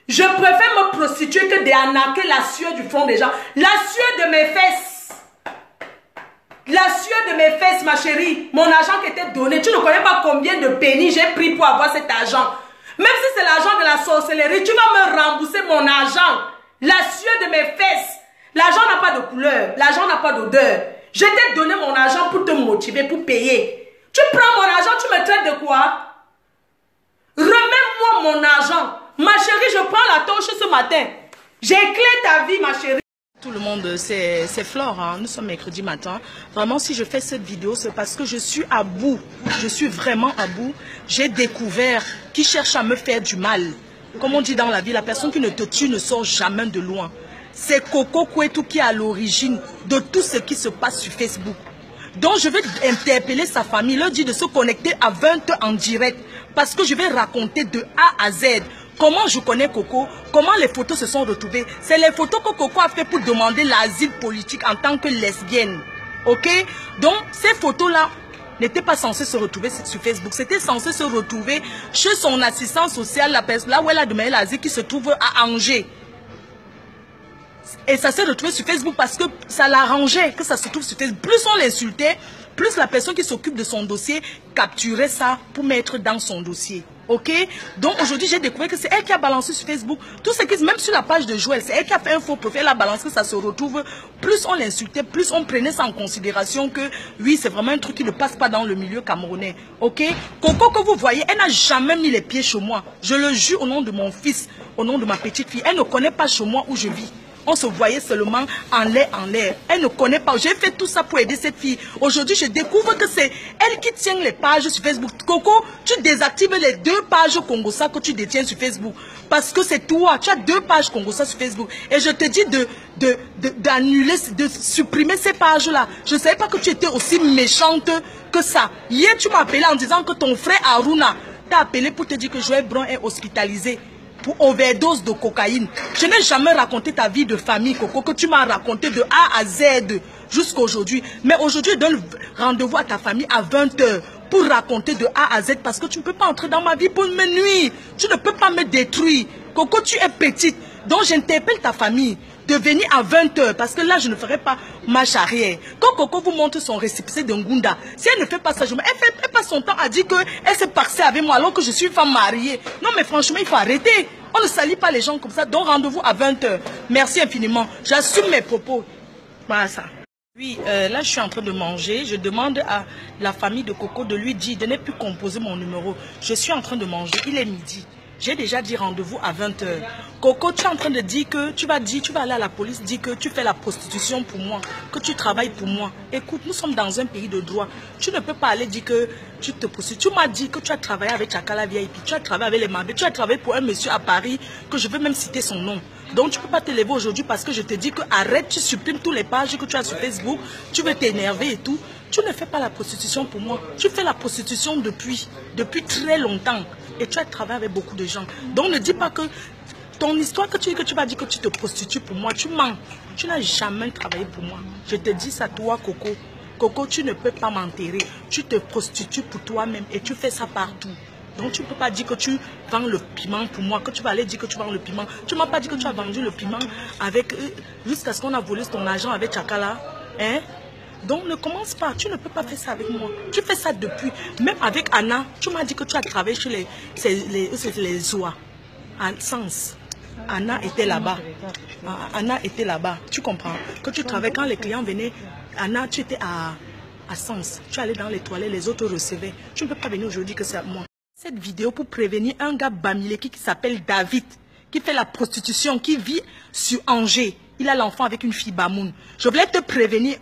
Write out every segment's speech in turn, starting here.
Je préfère me prostituer que d'arnaquer la sueur du front des gens. La sueur de mes fesses. La sueur de mes fesses, ma chérie. Mon argent qui était donné. Tu ne connais pas combien de pennies j'ai pris pour avoir cet argent. Même si c'est l'argent de la sorcellerie, tu vas me rembourser mon argent. La sueur de mes fesses. L'argent n'a pas de couleur. L'argent n'a pas d'odeur. Je t'ai donné mon argent pour te motiver, pour payer. Tu prends mon argent, tu me traites de quoi? Remets-moi mon argent. Ma chérie, je prends la torche ce matin. J'éclaire ta vie, ma chérie. Tout le monde, c'est Flore, hein. Nous sommes mercredi matin. Vraiment, si je fais cette vidéo, c'est parce que je suis à bout. Je suis vraiment à bout. J'ai découvert qui cherche à me faire du mal. Comme on dit dans la vie, la personne qui ne te tue ne sort jamais de loin. C'est Coco Kouetou qui est à l'origine de tout ce qui se passe sur Facebook. Donc je vais interpeller sa famille, leur dire de se connecter à 20h en direct. Parce que je vais raconter de A à Z. Comment je connais Coco, comment les photos se sont retrouvées. C'est les photos que Coco a fait pour demander l'asile politique en tant que lesbienne. Ok? Donc ces photos-là n'étaient pas censées se retrouver sur Facebook. C'était censé se retrouver chez son assistant social, la personne là où elle a demandé l'asile, qui se trouve à Angers. Et ça s'est retrouvé sur Facebook parce que ça l'arrangeait que ça se trouve sur Facebook. Plus on l'insultait, plus la personne qui s'occupe de son dossier capturait ça pour mettre dans son dossier. Ok? Donc aujourd'hui, j'ai découvert que c'est elle qui a balancé sur Facebook. Tout ce qui, même sur la page de Joël, c'est elle qui a fait un faux profil, elle a balancé, ça se retrouve. Plus on l'insultait, plus on prenait ça en considération que oui, c'est vraiment un truc qui ne passe pas dans le milieu camerounais. Ok? Coco que vous voyez, elle n'a jamais mis les pieds chez moi. Je le jure au nom de mon fils, au nom de ma petite fille. Elle ne connaît pas chez moi où je vis. On se voyait seulement en l'air. Elle ne connaît pas. J'ai fait tout ça pour aider cette fille. Aujourd'hui, je découvre que c'est elle qui tient les pages sur Facebook. Coco, tu désactives les 2 pages Congosa que tu détiens sur Facebook. Parce que c'est toi. Tu as 2 pages Congosa sur Facebook. Et je te dis d'annuler, de supprimer ces pages-là. Je ne savais pas que tu étais aussi méchante que ça. Hier, tu m'as appelé en disant que ton frère Aruna t'a appelé pour te dire que Joël Brun est hospitalisé pour overdose de cocaïne. Je n'ai jamais raconté ta vie de famille, Coco, que tu m'as raconté de A à Z jusqu'à aujourd'hui. Mais aujourd'hui, je donne rendez-vous à ta famille à 20h pour raconter de A à Z parce que tu ne peux pas entrer dans ma vie pour me nuire. Tu ne peux pas me détruire. Coco, tu es petite. Donc, j'interpelle ta famille de venir à 20h parce que là, je ne ferai pas marche arrière. Quand Coco vous montre son récépissé de Ngunda, si elle ne fait pas ça, elle passe son temps à dire qu'elle s'est paxée avec moi alors que je suis une femme mariée. Non, mais franchement, il faut arrêter. On ne salit pas les gens comme ça. Donc, rendez-vous à 20h. Merci infiniment. J'assume mes propos. Voilà ça. Oui, là, je suis en train de manger. Je demande à la famille de Coco de lui dire de ne plus composer mon numéro. Je suis en train de manger. Il est midi. J'ai déjà dit rendez-vous à 20h. Coco, tu es en train de dire que tu vas aller à la police, dire que tu fais la prostitution pour moi, que tu travailles pour moi. Écoute, nous sommes dans un pays de droit. Tu ne peux pas aller dire que tu te prostitues. Tu m'as dit que tu as travaillé avec Chakala VIP, tu as travaillé avec les Mabé, tu as travaillé pour un monsieur à Paris, que je veux même citer son nom. Donc tu ne peux pas te lever aujourd'hui parce que je te dis que arrête, tu supprimes toutes les pages que tu as sur Facebook, tu veux t'énerver et tout. Tu ne fais pas la prostitution pour moi. Tu fais la prostitution depuis très longtemps. Et tu as travaillé avec beaucoup de gens. Donc ne dis pas que ton histoire que tu vas dire que tu te prostitues pour moi, tu mens. Tu n'as jamais travaillé pour moi. Je te dis ça toi, Coco. Coco, tu ne peux pas m'enterrer. Tu te prostitues pour toi-même et tu fais ça partout. Donc tu ne peux pas dire que tu vends le piment pour moi, que tu vas aller dire que tu vends le piment. Tu ne m'as pas dit que tu as vendu le piment avec jusqu'à ce qu'on a volé ton argent avec Chakala. Hein? Donc ne commence pas, tu ne peux pas faire ça avec moi. Tu fais ça depuis. Même avec Anna, tu m'as dit que tu as travaillé chez les oies. À Sens. Anna était là-bas. Anna était là-bas. Tu comprends? Que tu travaillais quand les clients venaient. Anna, tu étais à Sens. Tu allais dans les toilettes, les autres recevaient. Tu ne peux pas venir aujourd'hui que c'est à moi. Cette vidéo pour prévenir un gars Bamileki qui s'appelle David, qui fait la prostitution, qui vit sur Angers. Il a l'enfant avec une fille Bamoun. Je voulais te prévenir,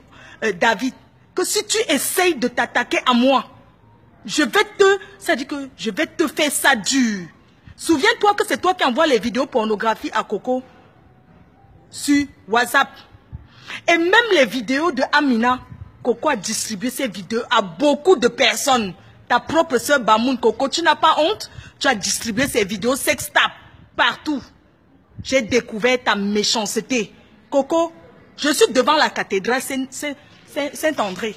David, que si tu essayes de t'attaquer à moi, je vais te faire ça dur. Souviens-toi que c'est toi qui envoies les vidéos pornographiques à Coco sur WhatsApp. Et même les vidéos de Amina, Coco a distribué ces vidéos à beaucoup de personnes. Ta propre soeur Bamoun, Coco, tu n'as pas honte? Tu as distribué ces vidéos sextap partout. J'ai découvert ta méchanceté. Coco, je suis devant la cathédrale Saint-André.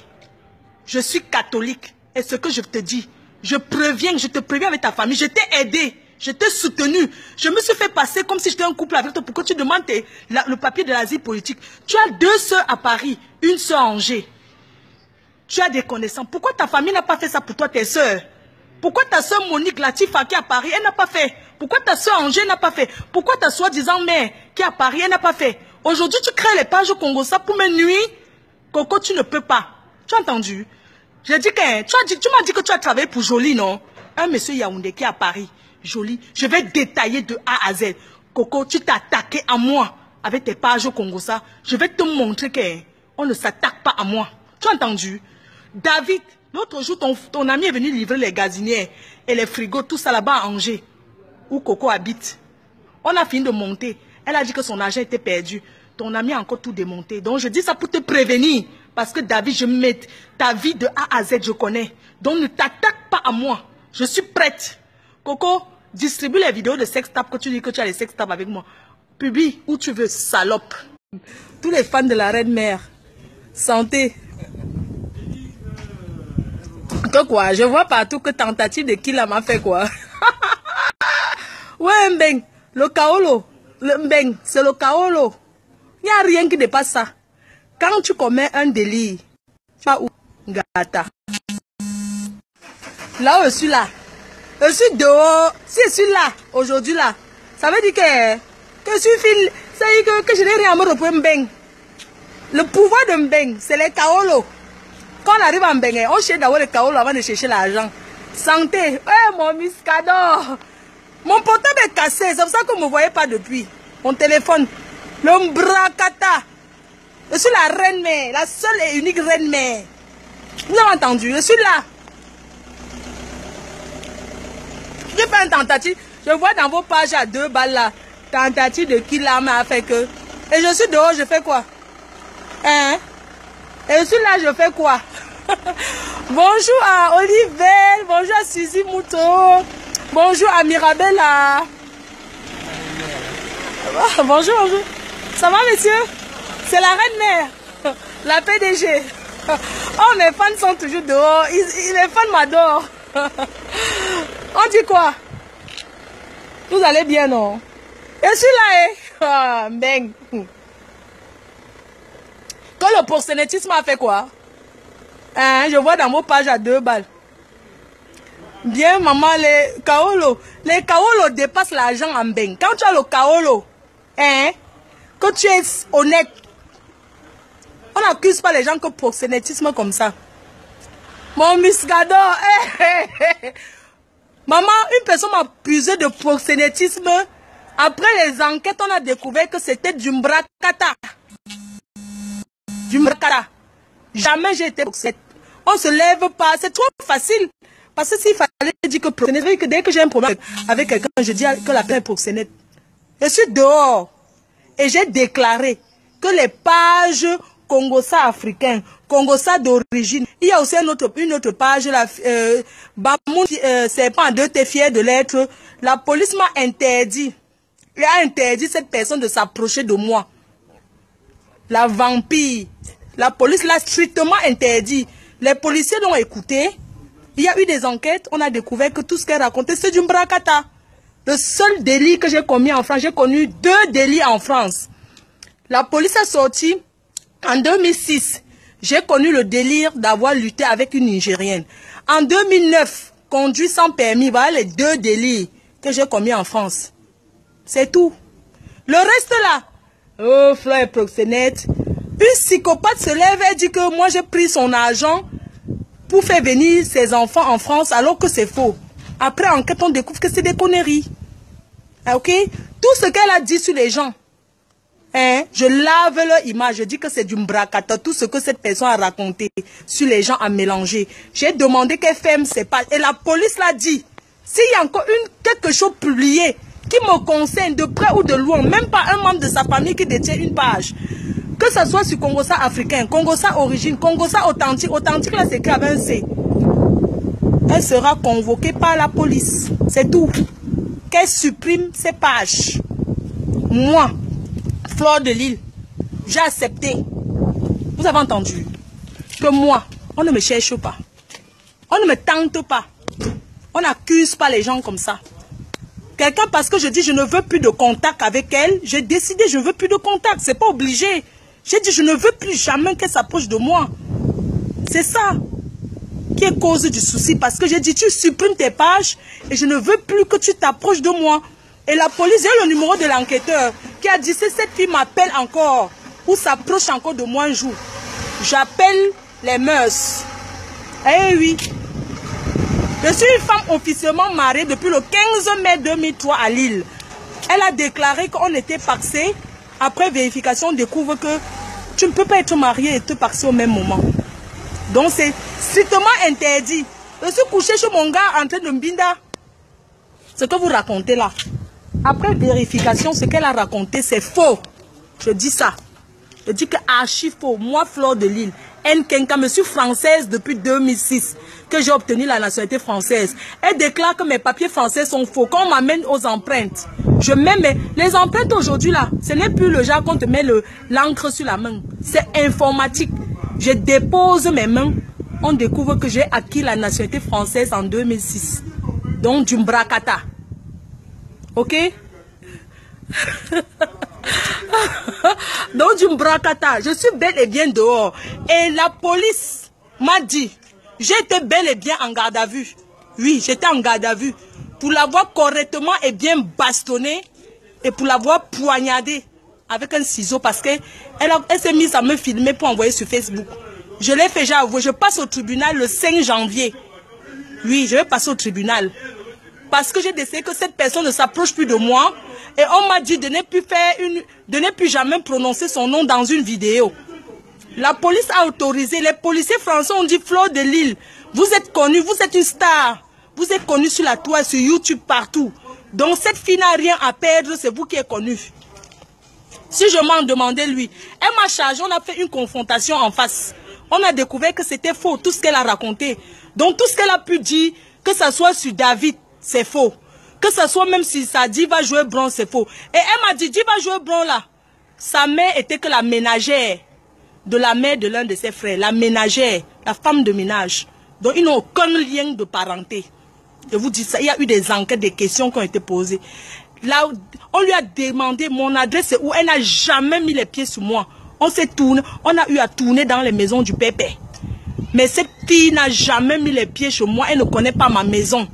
Je suis catholique. Et ce que je te dis, je te préviens avec ta famille. Je t'ai aidé. Je t'ai soutenu. Je me suis fait passer comme si j'étais en couple avec toi pour que tu demandes le papier de l'asile politique. Tu as 2 sœurs à Paris, une sœur à Angers. Tu as des connaissances. Pourquoi ta famille n'a pas fait ça pour toi, tes sœurs? Pourquoi ta sœur Monique Latifa qui est à Paris, elle n'a pas fait? Pourquoi ta sœur Angers n'a pas fait? Pourquoi ta soi-disant mère qui est à Paris, elle n'a pas fait? Aujourd'hui, tu crées les pages Congo ça pour me nuire. Coco, tu ne peux pas. Tu as entendu? J'ai dit que tu m'as dit que tu as travaillé pour Jolie, non? Un monsieur Yaoundé qui est à Paris. Jolie. Je vais détailler de A à Z. Coco, tu t'es attaqué à moi avec tes pages Congo ça. Je vais te montrer qu'on ne s'attaque pas à moi. Tu as entendu? David, l'autre jour, ton ami est venu livrer les gazinières et les frigos, tout ça là-bas à Angers, où Coco habite. On a fini de monter. Elle a dit que son argent était perdu. Ton ami a encore tout démonté. Donc je dis ça pour te prévenir. Parce que David, je mets ta vie de A à Z, je connais. Donc ne t'attaque pas à moi. Je suis prête. Coco, distribue les vidéos de sextape que tu dis que tu as les sextapes avec moi. Publie où tu veux, salope. Tous les fans de la reine mère. Santé. Que quoi? Je vois partout que tentative de kill m'a fait quoi? Ouais, Mbeng. Le kaolo. Le Mbeng, c'est le kaolo. Il n'y a rien qui dépasse ça. Quand tu commets un délit, tu vas où? Gata. Là, je suis là. Je suis dehors. Si je suis là, aujourd'hui là, ça veut dire que je suis ça veut dire que je n'ai rien à me reprendre Mbeng. Le pouvoir de Mbeng, c'est les kaolo. Quand on arrive à Mbeng, on cherche d'avoir les kaolo avant de chercher l'argent. Santé. Eh, mon miscador. Mon portable est cassé. C'est pour ça que vous ne me voyez pas depuis. Mon téléphone. Le Mbrakata. Je suis la reine mère. La seule et unique reine mère. Vous avez entendu? Je suis là. J'ai fait une tentative. Je vois dans vos pages à 2 balles là. Tentative de qui là m'a fait que. Et je suis dehors, je fais quoi? Hein? Et je suis là, je fais quoi? Bonjour à Oliver. Bonjour à Suzy Mouto. Bonjour à Mirabella. Bonjour, bonjour. Ça va, monsieur? C'est la reine mère. La PDG. Oh, mes fans sont toujours dehors. Les fans m'adorent. On dit quoi? Vous allez bien, non? Je suis là, eh? Ah, bang. Quand le proxénétisme a fait quoi? Hein, je vois dans vos pages à 2 balles. Bien, maman, les kaolo dépassent l'argent en bang. Quand tu as le kaolo, hein, que tu es honnête, on n'accuse pas les gens que proxénétisme comme ça. Mon misgado, maman, une personne m'a accusé de proxénétisme. Après les enquêtes, on a découvert que c'était du mbrakata. Du mbrakata. Jamais j'ai été proxénète. On se lève pas, c'est trop facile. Parce que s'il fallait dire que proxénète, que dès que j'ai un problème avec quelqu'un, je dis que la personne est proxénète. Je suis dehors. Et j'ai déclaré que les pages Congossa africain, Congossa d'origine. Il y a aussi une autre page, la Bamoun, c'est pas en deux, t'es fier de l'être. La police m'a interdit. Il a interdit cette personne de s'approcher de moi. La vampire. La police l'a strictement interdit. Les policiers l'ont écouté. Il y a eu des enquêtes. On a découvert que tout ce qu'elle racontait, c'est du mbrakata. Le seul délit que j'ai commis en France, j'ai connu 2 délits en France. La police a sorti en 2006. J'ai connu le délire d'avoir lutté avec une Nigérienne. En 2009, conduit sans permis. Voilà les 2 délits que j'ai commis en France. C'est tout. Le reste là, oh frère proxénète, une psychopathe se lève et dit que moi j'ai pris son argent pour faire venir ses enfants en France alors que c'est faux. Après enquête, on découvre que c'est des conneries. Ok? Tout ce qu'elle a dit sur les gens, hein, je lave leur image, je dis que c'est du mbrakata. Tout ce que cette personne a raconté sur les gens a mélangé. J'ai demandé qu'elle ferme ses pages. Et la police l'a dit. S'il y a encore quelque chose publié qui me concerne de près ou de loin, même pas un membre de sa famille qui détient une page, que ce soit sur Congossa africain, Congossa origine, Congossa authentique, authentique là c'est écrit avec un C, elle sera convoquée par la police. C'est tout. Qu'elle supprime ces pages. Moi, Fleur de Lille, j'ai accepté. Vous avez entendu que moi, on ne me cherche pas. On ne me tente pas. On n'accuse pas les gens comme ça. Quelqu'un, parce que je dis je ne veux plus de contact avec elle, j'ai décidé je ne veux plus de contact. C'est pas obligé. J'ai dit je ne veux plus jamais qu'elle s'approche de moi. C'est ça qui est cause du souci. Parce que j'ai dit tu supprimes tes pages et je ne veux plus que tu t'approches de moi. Et la police, j'ai eu le numéro de l'enquêteur qui a dit si cette fille m'appelle encore ou s'approche encore de moi un jour, j'appelle les mœurs. Eh oui. Je suis une femme officiellement mariée depuis le 15 mai 2003 à Lille. Elle a déclaré qu'on était paxé. Après vérification, on découvre que tu ne peux pas être mariée et te paxer au même moment. Donc c'est strictement interdit. Je suis couché chez mon gars en train de mbinda. Ce que vous racontez là. Après vérification, ce qu'elle a raconté, c'est faux. Je dis ça. Je dis que archi faux. Moi, Fleur de Lille, Nkenka, je suis française depuis 2006, que j'ai obtenu la nationalité française. Elle déclare que mes papiers français sont faux. Quand on m'amène aux empreintes, je mets les empreintes aujourd'hui là, ce n'est plus le genre qu'on te met l'encre sur la main. C'est informatique. Je dépose mes mains, on découvre que j'ai acquis la nationalité française en 2006. Donc du Mbrakata. Ok? Donc du Mbrakata, je suis bel et bien dehors. Et la police m'a dit, j'étais bel et bien en garde à vue. Oui, j'étais en garde à vue. Pour l'avoir correctement et bien bastonné et pour l'avoir poignardé avec un ciseau parce qu'elle s'est mise à me filmer pour envoyer sur Facebook. Je l'ai fait, j'ai avoué. Je passe au tribunal le 5 janvier. Oui, je vais passer au tribunal. Parce que j'ai décidé que cette personne ne s'approche plus de moi. Et on m'a dit de ne plus jamais prononcer son nom dans une vidéo. La police a autorisé. Les policiers français ont dit Fleur de Lille, vous êtes connue, vous êtes une star. Vous êtes connue sur la toile, sur YouTube, partout. Donc cette fille n'a rien à perdre, c'est vous qui êtes connue. Si je m'en demandais lui, elle m'a chargé, on a fait une confrontation en face. On a découvert que c'était faux, tout ce qu'elle a raconté. Donc tout ce qu'elle a pu dire, que ça soit sur David, c'est faux. Que ça soit même si ça dit va jouer blanc, c'est faux. Et elle m'a dit, va jouer blanc là. Sa mère était que la ménagère de la mère de l'un de ses frères. La ménagère, la femme de ménage. Donc ils n'ont aucun lien de parenté. Je vous dis ça, il y a eu des enquêtes, des questions qui ont été posées. Là, on lui a demandé mon adresse où elle n'a jamais mis les pieds sur moi. On s'est tourné, on a eu à tourner dans les maisons du pépé. Mais cette fille n'a jamais mis les pieds chez moi, elle ne connaît pas ma maison.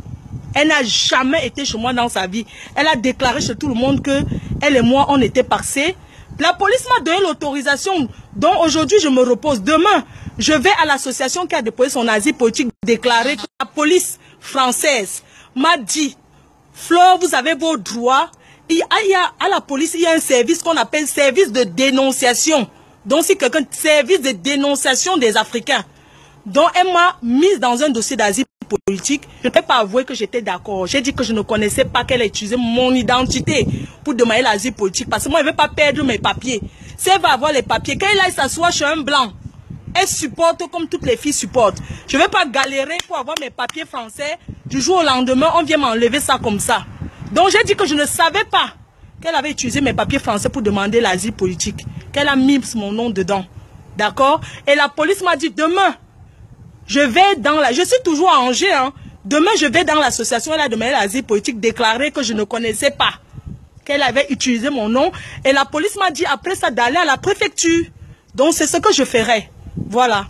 Elle n'a jamais été chez moi dans sa vie. Elle a déclaré chez tout le monde que elle et moi, on était paxés. La police m'a donné l'autorisation. Donc aujourd'hui, je me repose. Demain, je vais à l'association qui a déposé son asile politique déclarer que la police française m'a dit, Fleur, vous avez vos droits. À la police, il y a un service qu'on appelle service de dénonciation. Donc si quelqu'un, service de dénonciation des Africains. Donc elle m'a mise dans un dossier d'asile politique. Je ne peux pas avouer que j'étais d'accord. J'ai dit que je ne connaissais pas qu'elle a utilisé mon identité pour demander l'asile politique. Parce que moi, je ne vais pas perdre mes papiers. Si elle va avoir les papiers, quand elle aille s'asseoir chez un blanc, elle supporte comme toutes les filles supportent. Je ne vais pas galérer pour avoir mes papiers français. Du jour au lendemain, on vient m'enlever ça comme ça. Donc j'ai dit que je ne savais pas qu'elle avait utilisé mes papiers français pour demander l'asile politique. Qu'elle a mis mon nom dedans. D'accord? Et la police m'a dit, demain, je vais dans la... Je suis toujours à Angers. Hein. Demain, je vais dans l'association. Elle a demandé l'asile politique, déclaré que je ne connaissais pas. Qu'elle avait utilisé mon nom. Et la police m'a dit après ça d'aller à la préfecture. Donc c'est ce que je ferai. Voilà.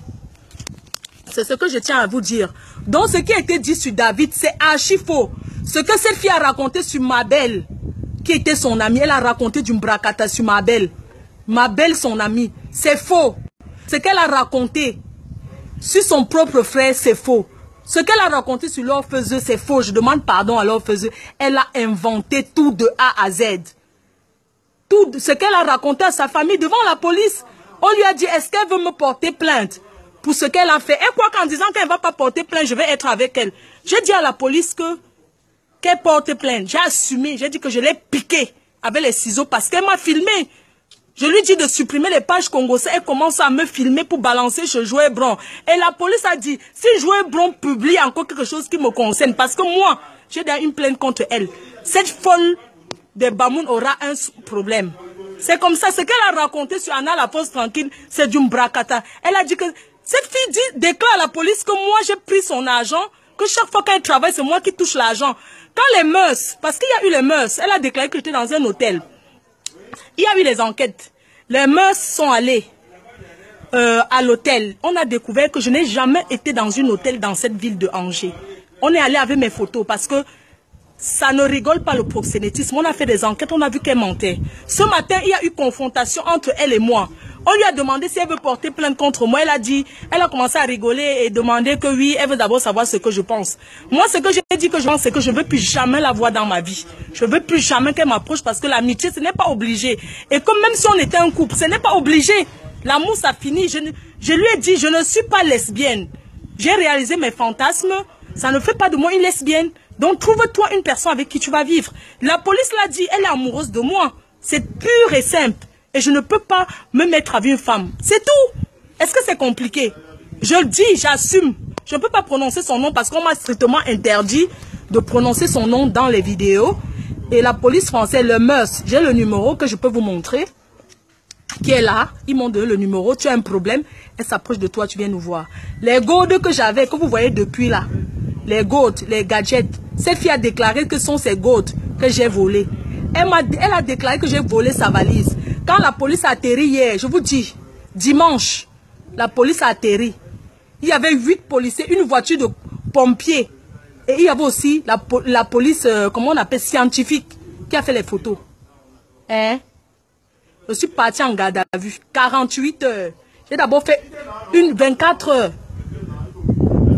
C'est ce que je tiens à vous dire. Donc ce qui a été dit sur David, c'est archi faux. Ce que cette fille a raconté sur Mabel, qui était son amie, elle a raconté du Mbrakata sur Mabel. Mabel, son amie, c'est faux. Ce qu'elle a raconté sur son propre frère, c'est faux. Ce qu'elle a raconté sur l'orpheuse, c'est faux. Je demande pardon à l'orpheuse. Elle a inventé tout de A à Z. Tout ce qu'elle a raconté à sa famille devant la police. On lui a dit, est-ce qu'elle veut me porter plainte pour ce qu'elle a fait? Et quoi qu'en disant qu'elle ne va pas porter plainte, je vais être avec elle. J'ai dit à la police qu'elle porte plainte. J'ai assumé. J'ai dit que je l'ai piqué avec les ciseaux parce qu'elle m'a filmé. Je lui dis de supprimer les pages congolaises. Elle commence à me filmer pour balancer chez Jouet Bron. Et la police a dit, si Jouet Bron publie encore quelque chose qui me concerne, parce que moi, j'ai déjà une plainte contre elle, cette folle de Bamoun aura un problème. C'est comme ça. Ce qu'elle a raconté sur Anna la Fosse Tranquille, c'est du Mbrakata. Elle a dit que cette fille déclare à la police que moi, j'ai pris son argent, que chaque fois qu'elle travaille, c'est moi qui touche l'argent. Quand les mœurs, parce qu'il y a eu les mœurs, elle a déclaré que j'étais dans un hôtel. Il y a eu des enquêtes. Les mœurs sont allées à l'hôtel. On a découvert que je n'ai jamais été dans un hôtel dans cette ville de Angers. On est allé avec mes photos parce que ça ne rigole pas le proxénétisme. On a fait des enquêtes, on a vu qu'elle mentait. Ce matin, il y a eu confrontation entre elle et moi. On lui a demandé si elle veut porter plainte contre moi. Elle a dit, elle a commencé à rigoler et demander que oui, elle veut d'abord savoir ce que je pense. Moi, ce que j'ai dit que je pense, c'est que je ne veux plus jamais la voir dans ma vie. Je ne veux plus jamais qu'elle m'approche parce que l'amitié, ce n'est pas obligé. Et comme même si on était un couple, ce n'est pas obligé. L'amour, ça finit. Je lui ai dit, je ne suis pas lesbienne. J'ai réalisé mes fantasmes. Ça ne fait pas de moi une lesbienne. Donc, trouve-toi une personne avec qui tu vas vivre. La police l'a dit, elle est amoureuse de moi. C'est pur et simple. Et je ne peux pas me mettre avec une femme. C'est tout. Est-ce que c'est compliqué? Je le dis, j'assume. Je ne peux pas prononcer son nom parce qu'on m'a strictement interdit de prononcer son nom dans les vidéos. Et la police française, le MEUS, j'ai le numéro que je peux vous montrer, qui est là. Ils m'ont donné le numéro. Tu as un problème, elle s'approche de toi, tu viens nous voir. Les gourdes que j'avais, que vous voyez depuis là, les gourdes, les gadgets, cette fille a déclaré que ce sont ces gourdes que j'ai volées. Elle a déclaré que j'ai volé sa valise. Quand la police a atterri hier, je vous dis, dimanche, la police a atterri. Il y avait 8 policiers, une voiture de pompiers. Et il y avait aussi la police, comment on appelle, scientifique, qui a fait les photos. Hein? Je suis partie en garde à vue. 48 heures. J'ai d'abord fait 24 heures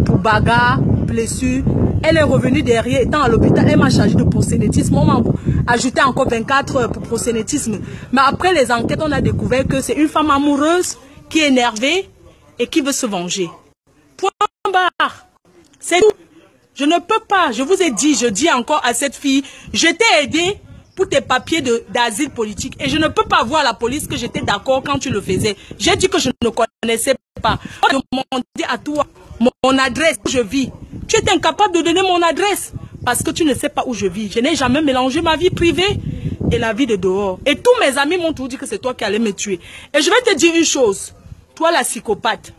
pour bagarre, blessure. Elle est revenue derrière, étant à l'hôpital, elle m'a chargé de proxénétisme. On m'a ajouté encore 24 heures pour proxénétisme. Mais après les enquêtes, on a découvert que c'est une femme amoureuse qui est énervée et qui veut se venger. Point barre. C'est tout. Je ne peux pas, je vous ai dit, je dis encore à cette fille, je t'ai aidé pour tes papiers d'asile politique. Et je ne peux pas voir la police que j'étais d'accord quand tu le faisais. J'ai dit que je ne connaissais pas. Je demandais à toi mon adresse où je vis. Tu es incapable de donner mon adresse parce que tu ne sais pas où je vis. Je n'ai jamais mélangé ma vie privée et la vie de dehors. Et tous mes amis m'ont tout dit que c'est toi qui allais me tuer. Et je vais te dire une chose. Toi, la psychopathe,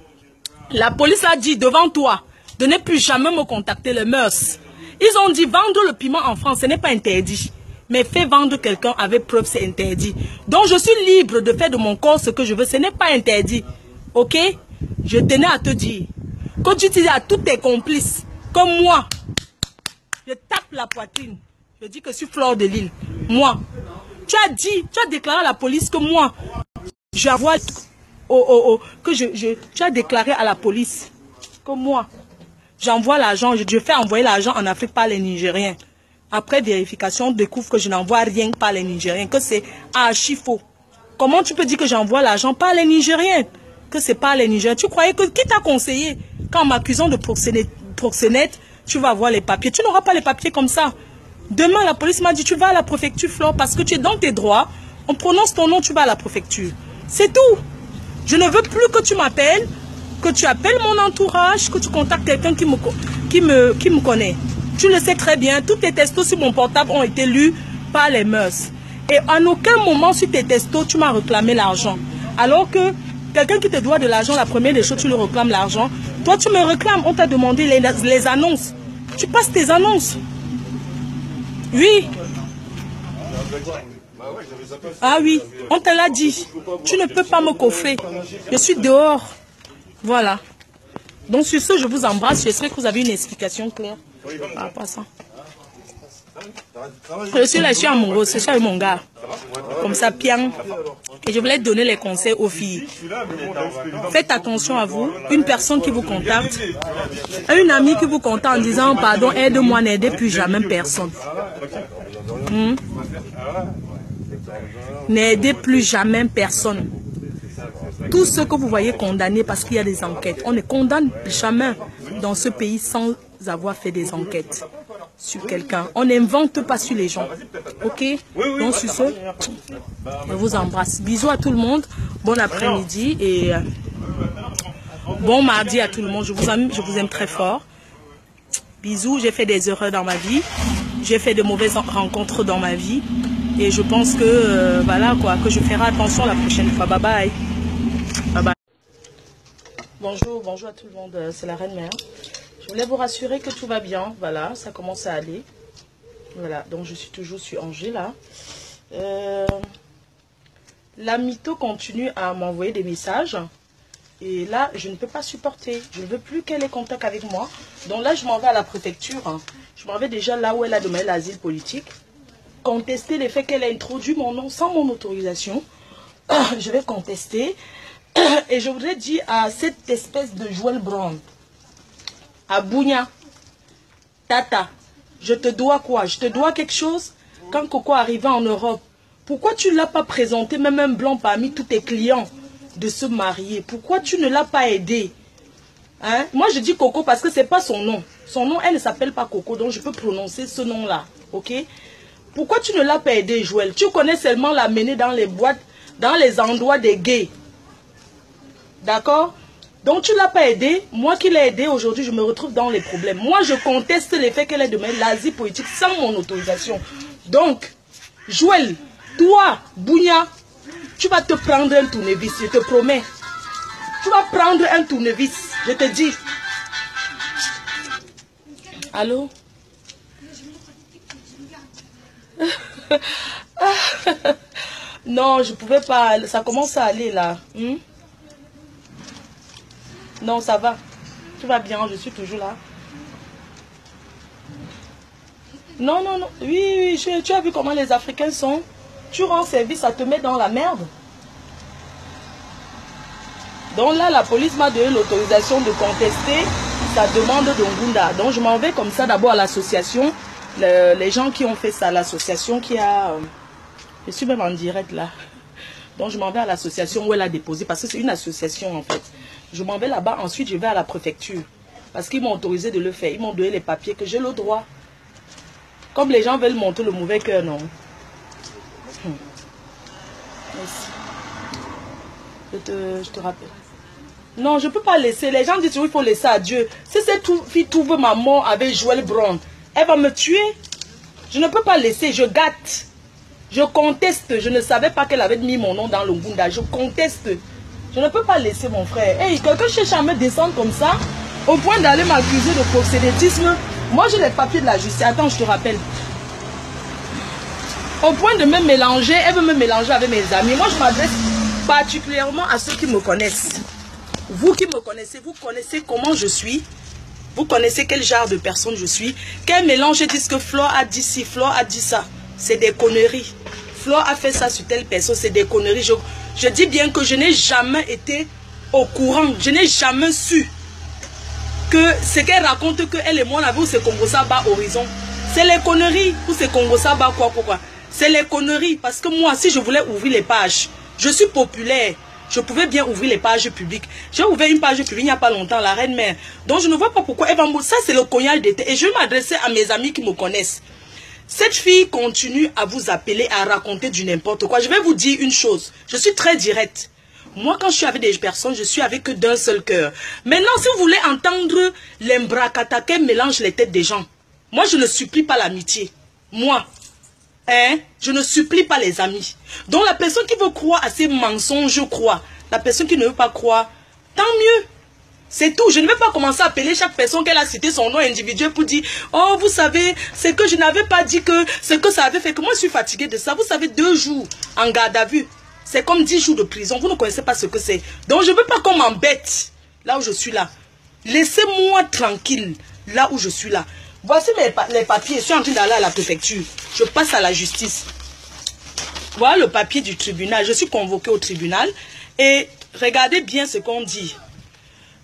la police a dit devant toi de ne plus jamais me contacter, les mœurs. Ils ont dit vendre le piment en France, ce n'est pas interdit. Mais faire vendre quelqu'un avec preuve, c'est interdit. Donc je suis libre de faire de mon corps ce que je veux. Ce n'est pas interdit. Ok? Je tenais à te dire. Quand tu dis à tous tes complices, comme moi, je tape la poitrine. Je dis que je suis Fleur de Lille. Moi. Tu as déclaré à la police que moi, j'avoue tu as déclaré à la police que moi, j'envoie l'argent, je fais envoyer l'argent en Afrique par les Nigériens. Après vérification, on découvre que je n'envoie rien par les Nigériens, que c'est archi faux. Comment tu peux dire que j'envoie l'argent par les Nigériens? Que c'est pas les Nigériens. Tu croyais que qui t'a conseillé? Quand m'accusant de proxénète, tu vas avoir les papiers. Tu n'auras pas les papiers comme ça. Demain, la police m'a dit, tu vas à la préfecture, Flore, parce que tu es dans tes droits. On prononce ton nom, tu vas à la préfecture. C'est tout. Je ne veux plus que tu m'appelles, que tu appelles mon entourage, que tu contactes quelqu'un qui me connaît. Tu le sais très bien, tous tes textos sur mon portable ont été lus par les mœurs. Et en aucun moment sur tes textos, tu m'as réclamé l'argent. Alors que quelqu'un qui te doit de l'argent, la première des choses, tu lui réclames l'argent. Toi, tu me réclames, on t'a demandé les annonces. Tu passes tes annonces. Oui. Ah oui, on te l'a dit. Tu ne peux pas me coffrer. Je suis dehors. Voilà. Donc sur ce, je vous embrasse. J'espère que vous avez une explication claire. Ah, pas ça. Je suis là, je suis amoureuse. Je suis avec mon gars. Comme ça, bien. Et je voulais donner les conseils aux filles. Faites attention à vous. Une personne qui vous contacte, une amie qui vous contacte en disant pardon, aide-moi, n'aidez plus jamais personne. N'aidez plus jamais personne. Tous ceux que vous voyez condamnés parce qu'il y a des enquêtes, on ne condamne jamais dans ce pays sans avoir fait des enquêtes sur quelqu'un. On n'invente pas sur les gens. Ok? Donc sur ce, je vous embrasse. Bisous à tout le monde. Bon après-midi et bon mardi à tout le monde. Je vous aime très fort. Bisous. J'ai fait des erreurs dans ma vie. J'ai fait de mauvaises rencontres dans ma vie. Et je pense que, voilà quoi, que je ferai attention la prochaine fois. Bye bye. Bye bye. Bonjour à tout le monde. C'est la Reine Mère. Je voulais vous rassurer que tout va bien. Voilà, ça commence à aller. Voilà, donc je suis toujours sur Angers là. La mytho continue à m'envoyer des messages. Et là, je ne peux pas supporter. Je ne veux plus qu'elle ait contact avec moi. Donc là, je m'en vais à la préfecture. Je m'en vais déjà là où elle a demandé l'asile politique. Contester le fait qu'elle a introduit mon nom sans mon autorisation. Je vais contester. Et je voudrais dire à cette espèce de Joël Brown, à Bounia, Tata, je te dois quoi? Je te dois quelque chose? Quand Coco arrivait en Europe, pourquoi tu ne l'as pas présenté, même un blanc parmi tous tes clients, de se marier? Pourquoi tu ne l'as pas aidé? Hein? Moi, je dis Coco parce que ce n'est pas son nom. Son nom, elle ne s'appelle pas Coco, donc je peux prononcer ce nom-là. Ok? Pourquoi tu ne l'as pas aidé, Joël? Tu connais seulement la mener dans les boîtes, dans les endroits des gays. D'accord? Donc tu ne l'as pas aidé. Moi qui l'ai aidé, aujourd'hui, je me retrouve dans les problèmes. Moi, je conteste le fait qu'elle ait demandé l'asile politique sans mon autorisation. Donc, Joël, toi, Bounia, tu vas te prendre un tournevis, je te promets. Tu vas prendre un tournevis, je te dis. Allô? Non, je ne pouvais pas. Ça commence à aller là. Non, ça va. Tout va bien, je suis toujours là. Non, non, non. Oui, oui, tu as vu comment les Africains sont. Tu rends service, ça te met dans la merde. Donc là, la police m'a donné l'autorisation de contester sa demande d'Ongunda. Donc je m'en vais comme ça d'abord à l'association. Les gens qui ont fait ça, l'association qui a... je suis même en direct là. Donc je m'en vais à l'association où elle a déposé, parce que c'est une association en fait. Je m'en vais là-bas, ensuite je vais à la préfecture. Parce qu'ils m'ont autorisé de le faire. Ils m'ont donné les papiers que j'ai le droit. Comme les gens veulent montrer le mauvais cœur, non. Merci. Je te rappelle. Non, je ne peux pas laisser. Les gens disent qu'il faut laisser à Dieu. Si cette fille trouve ma mort avec Joël Brown, elle va me tuer. Je ne peux pas laisser, je gâte. Je conteste. Je ne savais pas qu'elle avait mis mon nom dans le Ngunda. Je conteste. Je ne peux pas laisser mon frère. Hey, quelqu'un cherche à me descendre comme ça, au point d'aller m'accuser de proxénétisme. Moi, j'ai les papiers de la justice. Attends, je te rappelle. Au point de me mélanger, elle veut me mélanger avec mes amis. Moi, je m'adresse particulièrement à ceux qui me connaissent. Vous qui me connaissez, vous connaissez comment je suis. Vous connaissez quel genre de personne je suis. Quel mélange disent que Flore a dit ci, Flore a dit ça. C'est des conneries. Flore a fait ça sur telle personne, c'est des conneries. Je dis bien que je n'ai jamais été au courant. Je n'ai jamais su que ce qu'elle raconte, qu'elle et moi, on a vu ce Congo Saba horizon. C'est les conneries. Ou ce Congo Saba quoi, pourquoi. C'est les conneries. Parce que moi, si je voulais ouvrir les pages, je suis populaire. Je pouvais bien ouvrir les pages publiques. J'ai ouvert une page publique il n'y a pas longtemps, la Reine Mère. Donc je ne vois pas pourquoi elle va me... Ça, c'est le cognal d'été. Et je vais m'adresser à mes amis qui me connaissent. Cette fille continue à vous appeler, à raconter du n'importe quoi. Je vais vous dire une chose. Je suis très directe. Moi, quand je suis avec des personnes, je suis avec eux d'un seul cœur. Maintenant, si vous voulez entendre l'embracata qu'elle mélange les têtes des gens, moi, je ne supplie pas l'amitié. Moi, hein, je ne supplie pas les amis. Donc, la personne qui veut croire à ces mensonges, je crois. La personne qui ne veut pas croire, tant mieux. C'est tout. Je ne vais pas commencer à appeler chaque personne qu'elle a cité son nom individuel pour dire « Oh, vous savez, c'est que je n'avais pas dit que ce que ça avait fait. » Que moi, je suis fatiguée de ça. Vous savez, 2 jours en garde à vue, c'est comme 10 jours de prison. Vous ne connaissez pas ce que c'est. Donc, je ne veux pas qu'on m'embête là où je suis là. Laissez-moi tranquille là où je suis là. Voici les papiers. Je suis en train d'aller à la préfecture. Je passe à la justice. Voilà le papier du tribunal. Je suis convoquée au tribunal. Et regardez bien ce qu'on dit.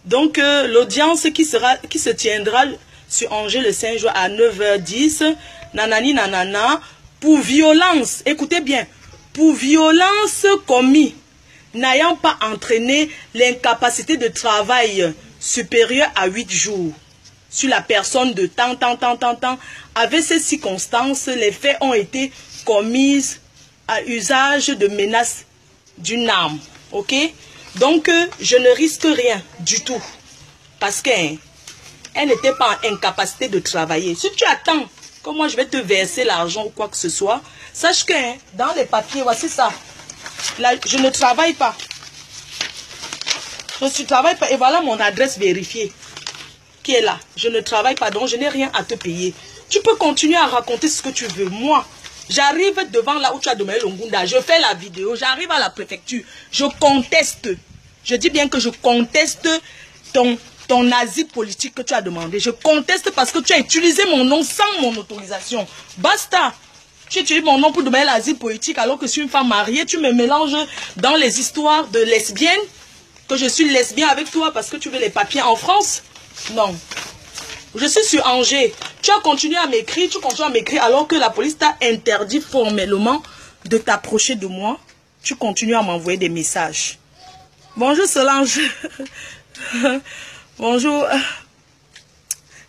Donc, l'audience qui se tiendra sur Angers le 5 juin à 9h10, nanani nanana, pour violence, écoutez bien, pour violence commise, n'ayant pas entraîné l'incapacité de travail supérieure à 8 jours, sur la personne de tant, avec ces circonstances, les faits ont été commis à usage de menaces d'une arme, ok? Donc, je ne risque rien du tout. Parce qu'elle n'était pas en incapacité de travailler. Si tu attends que moi je vais te verser l'argent ou quoi que ce soit, sache que dans les papiers, voici ça. Là, je ne travaille pas. Je ne travaille pas. Et voilà mon adresse vérifiée qui est là. Je ne travaille pas, donc je n'ai rien à te payer. Tu peux continuer à raconter ce que tu veux. Moi, j'arrive devant là où tu as demandé l'Ongunda. Je fais la vidéo. J'arrive à la préfecture. Je conteste. Je dis bien que je conteste ton asile politique que tu as demandé. Je conteste parce que tu as utilisé mon nom sans mon autorisation. Basta. Tu utilises mon nom pour demander l'asile politique alors que je suis une femme mariée. Tu me mélanges dans les histoires de lesbiennes. Que je suis lesbienne avec toi parce que tu veux les papiers en France. Non. Je suis sur Angers. Tu as continué à m'écrire. Tu continues à m'écrire alors que la police t'a interdit formellement de t'approcher de moi. Tu continues à m'envoyer des messages. Bonjour Solange. Bonjour.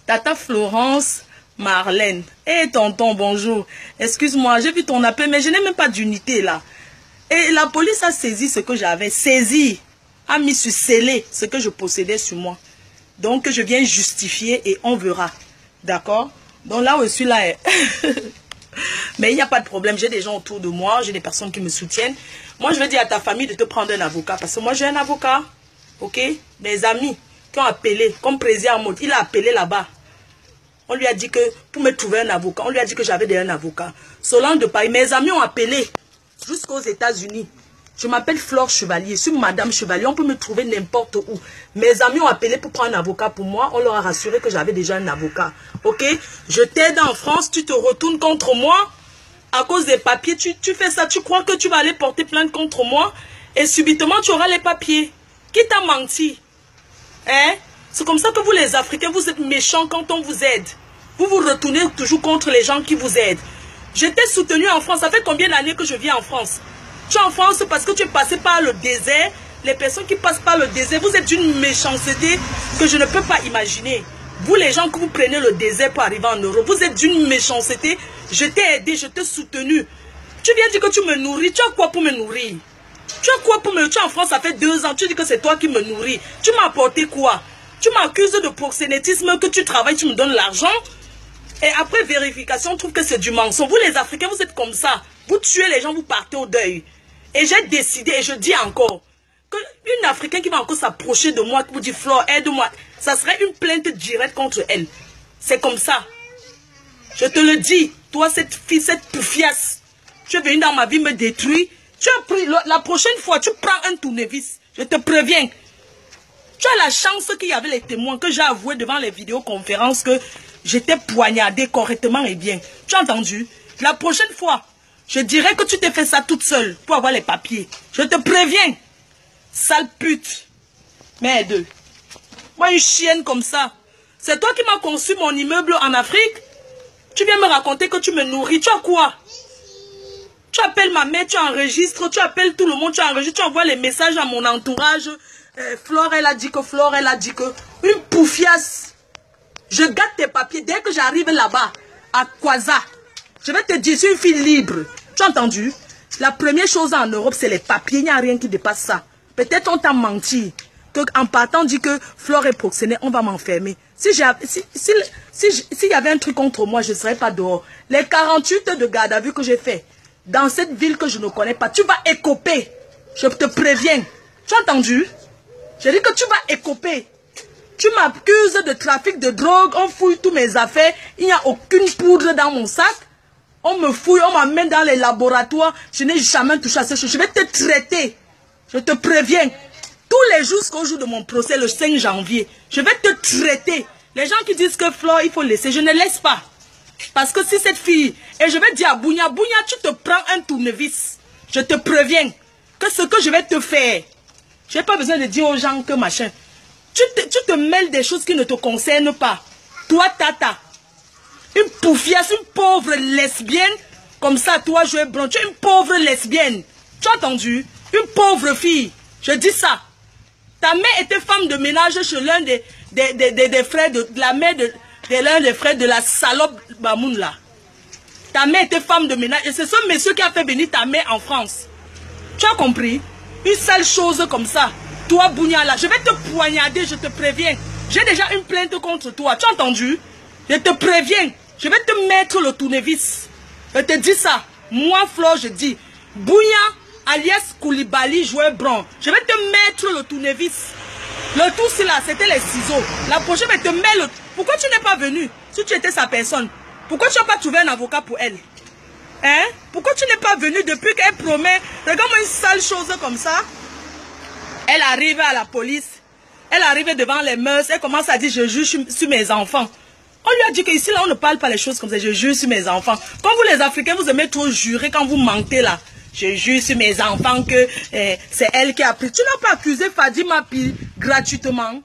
Tata Florence Marlène. Eh tonton, bonjour. Excuse-moi, j'ai vu ton appel, mais je n'ai même pas d'unité là. Et la police a saisi ce que j'avais. Saisi. A mis sur scellé ce que je possédais sur moi. Donc je viens justifier et on verra. D'accord? Donc là où je suis là. Mais il n'y a pas de problème. J'ai des gens autour de moi. J'ai des personnes qui me soutiennent. Moi je vais dire à ta famille de te prendre un avocat. Parce que moi j'ai un avocat. Ok? Des amis qui ont appelé. Comme président Maud. Il a appelé là-bas. On lui a dit que pour me trouver un avocat. On lui a dit que j'avais un avocat. Solange de Paris. Mes amis ont appelé jusqu'aux États-Unis. Je m'appelle Flore Chevalier, je suis Madame Chevalier, on peut me trouver n'importe où. Mes amis ont appelé pour prendre un avocat pour moi, on leur a rassuré que j'avais déjà un avocat. Ok? Je t'aide en France, tu te retournes contre moi, à cause des papiers, tu fais ça, tu crois que tu vas aller porter plainte contre moi, et subitement tu auras les papiers. Qui t'a menti? Hein? C'est comme ça que vous les Africains, vous êtes méchants quand on vous aide. Vous vous retournez toujours contre les gens qui vous aident. Je t'ai soutenu en France, ça fait combien d'années que je vis en France? Tu es en France parce que tu es passé par le désert. Les personnes qui passent par le désert, vous êtes d'une méchanceté que je ne peux pas imaginer. Vous, les gens que vous prenez le désert pour arriver en Europe, vous êtes d'une méchanceté. Je t'ai aidé, je t'ai soutenu. Tu viens dire que tu me nourris. Tu as quoi pour me nourrir? Tu as quoi pour me... Tu es en France, ça fait 2 ans. Tu dis que c'est toi qui me nourris. Tu m'as apporté quoi? Tu m'accuses de proxénétisme, que tu travailles, tu me donnes l'argent. Et après vérification, on trouve que c'est du mensonge. Vous, les Africains, vous êtes comme ça. Vous tuez les gens, vous partez au deuil. Et j'ai décidé, et je dis encore, qu'une Africaine qui va encore s'approcher de moi, qui vous dit, Flore, aide-moi, ça serait une plainte directe contre elle. C'est comme ça. Je te le dis, toi, cette fille, cette poufiasse, tu es venue dans ma vie me détruire. Tu as pris, la prochaine fois, tu prends un tournevis. Je te préviens. Tu as la chance qu'il y avait les témoins, que j'ai avoué devant les vidéoconférences que j'étais poignardée correctement et bien. Tu as entendu? La prochaine fois, je dirais que tu t'es fait ça toute seule pour avoir les papiers. Je te préviens. Sale pute. Merde. Moi, une chienne comme ça. C'est toi qui m'as conçu mon immeuble en Afrique. Tu viens me raconter que tu me nourris. Tu as quoi? Tu appelles ma mère, tu enregistres, tu appelles tout le monde, tu enregistres, tu envoies les messages à mon entourage. Flore, elle a dit que, Flore, elle a dit que. Une poufiasse. Je gâte tes papiers. Dès que j'arrive là-bas, à Kwaza, je vais te dire, c'est une fille libre. Tu as entendu? La première chose en Europe, c'est les papiers. Il n'y a rien qui dépasse ça. Peut-être on t'a menti. En partant, on dit que Flore est proxénète, on va m'enfermer. S'il y avait un truc contre moi, je ne serais pas dehors. Les 48 de garde à vue que j'ai fait, dans cette ville que je ne connais pas, tu vas écoper. Je te préviens. Tu as entendu? Je dis que tu vas écoper. Tu m'accuses de trafic de drogue, on fouille tous mes affaires, il n'y a aucune poudre dans mon sac. On me fouille, on m'amène dans les laboratoires. Je n'ai jamais touché à ces choses. Je vais te traiter. Je te préviens. Tous les jours jusqu'au jour de mon procès, le 5 janvier, je vais te traiter. Les gens qui disent que Flore, il faut laisser, je ne laisse pas. Parce que si cette fille, et je vais dire à Bounia, Bounia, tu te prends un tournevis. Je te préviens que ce que je vais te faire, je n'ai pas besoin de dire aux gens que machin. Tu te mêles des choses qui ne te concernent pas. Toi, Tata. Une poufiasse, une pauvre lesbienne. Comme ça, toi, Joël Bron, tu es une pauvre lesbienne. Tu as entendu? Une pauvre fille. Je dis ça. Ta mère était femme de ménage chez l'un des frères de la mère de l'un des frères de la salope Bamoun là. Ta mère était femme de ménage. Et c'est ce monsieur qui a fait venir ta mère en France. Tu as compris? Une sale chose comme ça. Toi, Bounia là, je vais te poignarder, je te préviens. J'ai déjà une plainte contre toi. Tu as entendu? Je te préviens. Je vais te mettre le tournevis. Je te dis ça. Moi, Flore, je dis. Bounia, alias Koulibaly, Joël Bron. Je vais te mettre le tournevis. Le tout, c'est là, c'était les ciseaux. La prochaine, je te mets le... Pourquoi tu n'es pas venu? Si tu étais sa personne. Pourquoi tu n'as pas trouvé un avocat pour elle? Hein? Pourquoi tu n'es pas venu depuis qu'elle promet? Regarde-moi une sale chose comme ça. Elle arrive à la police. Elle arrive devant les mœurs. Elle commence à dire, je juge sur mes enfants. On lui a dit qu'ici, là, on ne parle pas les choses comme ça. Je jure sur mes enfants. Comme vous, les Africains, vous aimez trop jurer quand vous mentez, là. Je jure sur mes enfants que c'est elle qui a pris. Tu n'as pas accusé Fadima Pi gratuitement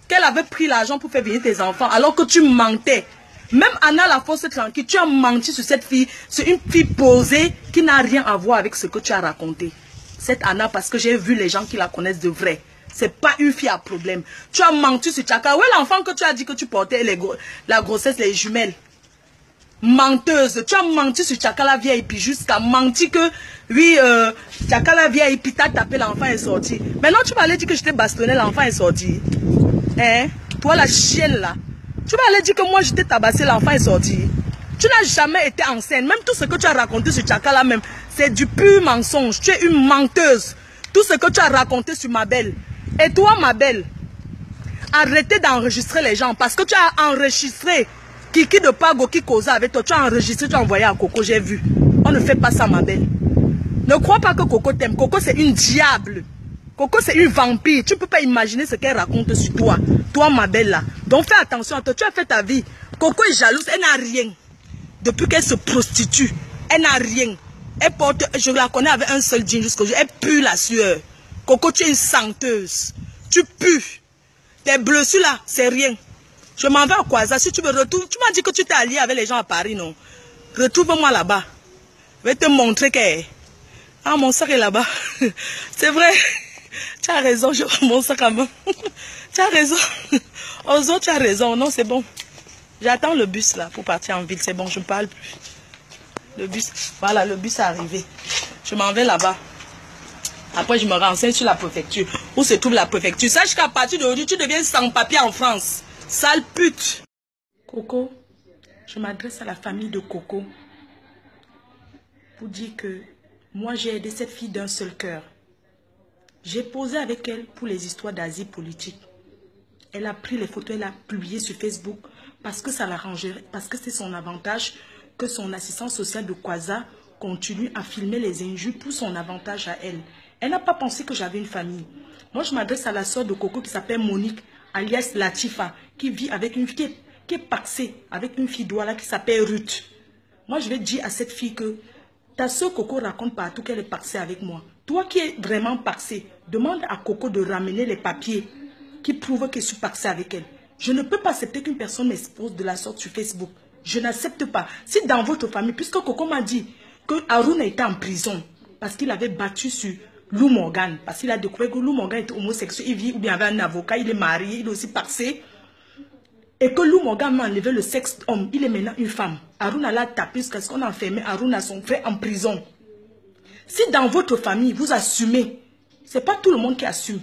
qu'elle avait pris l'argent pour faire venir tes enfants alors que tu mentais. Même Anna la Fosse tranquille, tu as menti sur cette fille, sur une fille posée qui n'a rien à voir avec ce que tu as raconté. Cette Anna, parce que j'ai vu les gens qui la connaissent de vrai. C'est pas une fille à problème. Tu as menti sur Tchaka. Où est l'enfant que tu as dit que tu portais la grossesse, les jumelles? Menteuse. Tu as menti sur Tchaka la vieille, puis jusqu'à menti que, oui, Tchaka la vieille, puis t'as tapé, l'enfant est sorti. Maintenant, tu vas aller dire que je t'ai bastonné, l'enfant est sorti. Hein? Toi, la chienne là. Tu vas aller dire que moi, je t'ai tabassé, l'enfant est sorti. Tu n'as jamais été enceinte. Même tout ce que tu as raconté sur Tchaka là même, c'est du pur mensonge. Tu es une menteuse. Tout ce que tu as raconté sur ma belle. Et toi, ma belle, arrêtez d'enregistrer les gens parce que tu as enregistré Kiki de Pago qui causait avec toi. Tu as enregistré, tu as envoyé à Coco, j'ai vu. On ne fait pas ça, ma belle. Ne crois pas que Coco t'aime. Coco, c'est une diable. Coco, c'est une vampire. Tu ne peux pas imaginer ce qu'elle raconte sur toi. Toi, ma belle, là. Donc, fais attention à toi. Tu as fait ta vie. Coco est jalouse. Elle n'a rien. Depuis qu'elle se prostitue, elle n'a rien. Elle porte, je la connais avec un seul jean jusqu'au jour. Elle pue la sueur. Coco, tu es une senteuse. Tu pues. Tes blessures là, c'est rien. Je m'en vais à Kwaza. Si tu me retrouves, tu m'as dit que tu t'es allié avec les gens à Paris, non? Retrouve-moi là-bas. Je vais te montrer que... Ah, mon sac est là-bas. C'est vrai. Tu as raison, je prends mon sac à main. Tu as raison. Ozo, tu as raison. Non, c'est bon. J'attends le bus là pour partir en ville. C'est bon, je ne parle plus. Le bus, voilà, le bus est arrivé. Je m'en vais là-bas. Après, je me renseigne sur la préfecture. Où se trouve la préfecture? Sache qu'à partir d'aujourd'hui, tu deviens sans papier en France. Sale pute. Coco, je m'adresse à la famille de Coco pour dire que moi, j'ai aidé cette fille d'un seul cœur. J'ai posé avec elle pour les histoires d'asile politique. Elle a pris les photos, elle a publié sur Facebook parce que ça l'arrangerait, parce que c'est son avantage que son assistant social de Kwaza continue à filmer les injures pour son avantage à elle. Elle n'a pas pensé que j'avais une famille. Moi, je m'adresse à la soeur de Coco qui s'appelle Monique, alias Latifa, qui vit avec une fille qui est paxée, avec une fille Douala qui s'appelle Ruth. Moi, je vais dire à cette fille que ta soeur Coco raconte partout qu'elle est paxée avec moi. Toi qui es vraiment paxée, demande à Coco de ramener les papiers qui prouvent que je suis paxée avec elle. Je ne peux pas accepter qu'une personne m'expose de la sorte sur Facebook. Je n'accepte pas. Si dans votre famille, puisque Coco m'a dit que Aruna était en prison parce qu'il avait battu sur Lou Morgan, parce qu'il a découvert que Lou Morgan était homosexuel, il vit ou bien avait un avocat, il est marié, il est aussi paxé, et que Lou Morgan m'a enlevé le sexe homme, il est maintenant une femme. Aruna l'a tapé jusqu'à ce qu'on a enfermé Aruna, son frère, en prison. Si dans votre famille, vous assumez, ce n'est pas tout le monde qui assume.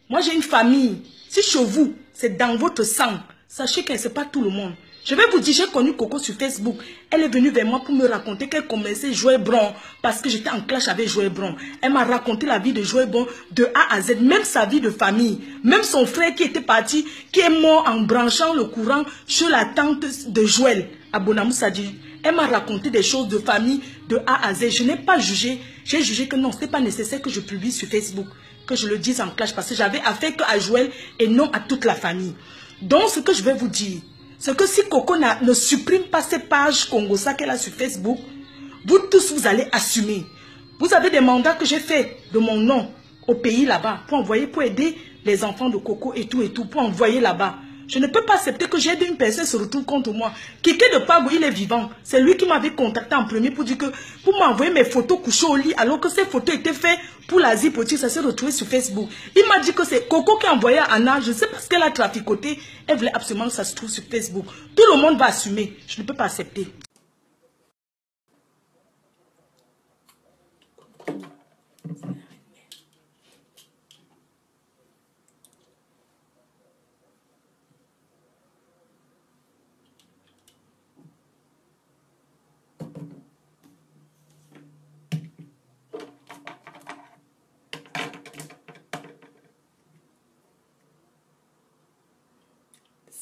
Moi, j'ai une famille. Si chez vous, c'est dans votre sang, sachez que ce n'est pas tout le monde. Je vais vous dire, j'ai connu Coco sur Facebook. Elle est venue vers moi pour me raconter qu'elle commençait Joël Bron parce que j'étais en clash avec Joël Bron. Elle m'a raconté la vie de Joël Bron de A à Z, même sa vie de famille. Même son frère qui était parti, qui est mort en branchant le courant chez la tante de Joël, à Bonamou Sadi. Elle m'a raconté des choses de famille de A à Z. Je n'ai pas jugé. J'ai jugé que non, ce n'est pas nécessaire que je publie sur Facebook, que je le dise en clash, parce que j'avais affaire qu'à Joël et non à toute la famille. Donc, ce que je vais vous dire, c'est que si Coco ne supprime pas ces pages Congosa qu'elle a sur Facebook, vous tous, vous allez assumer. Vous avez des mandats que j'ai fait de mon nom au pays là-bas, pour envoyer, pour aider les enfants de Coco et tout, pour envoyer là-bas. Je ne peux pas accepter que j'aide une personne se retrouve contre moi. Kiki de Pago, il est vivant. C'est lui qui m'avait contacté en premier pour dire que, pour m'envoyer mes photos couchées au lit, alors que ces photos étaient faites pour l'Asie politique, ça s'est retrouvé sur Facebook. Il m'a dit que c'est Coco qui a envoyé à Anna, je ne sais pas ce qu'elle a traficoté, elle voulait absolument que ça se trouve sur Facebook. Tout le monde va assumer. Je ne peux pas accepter.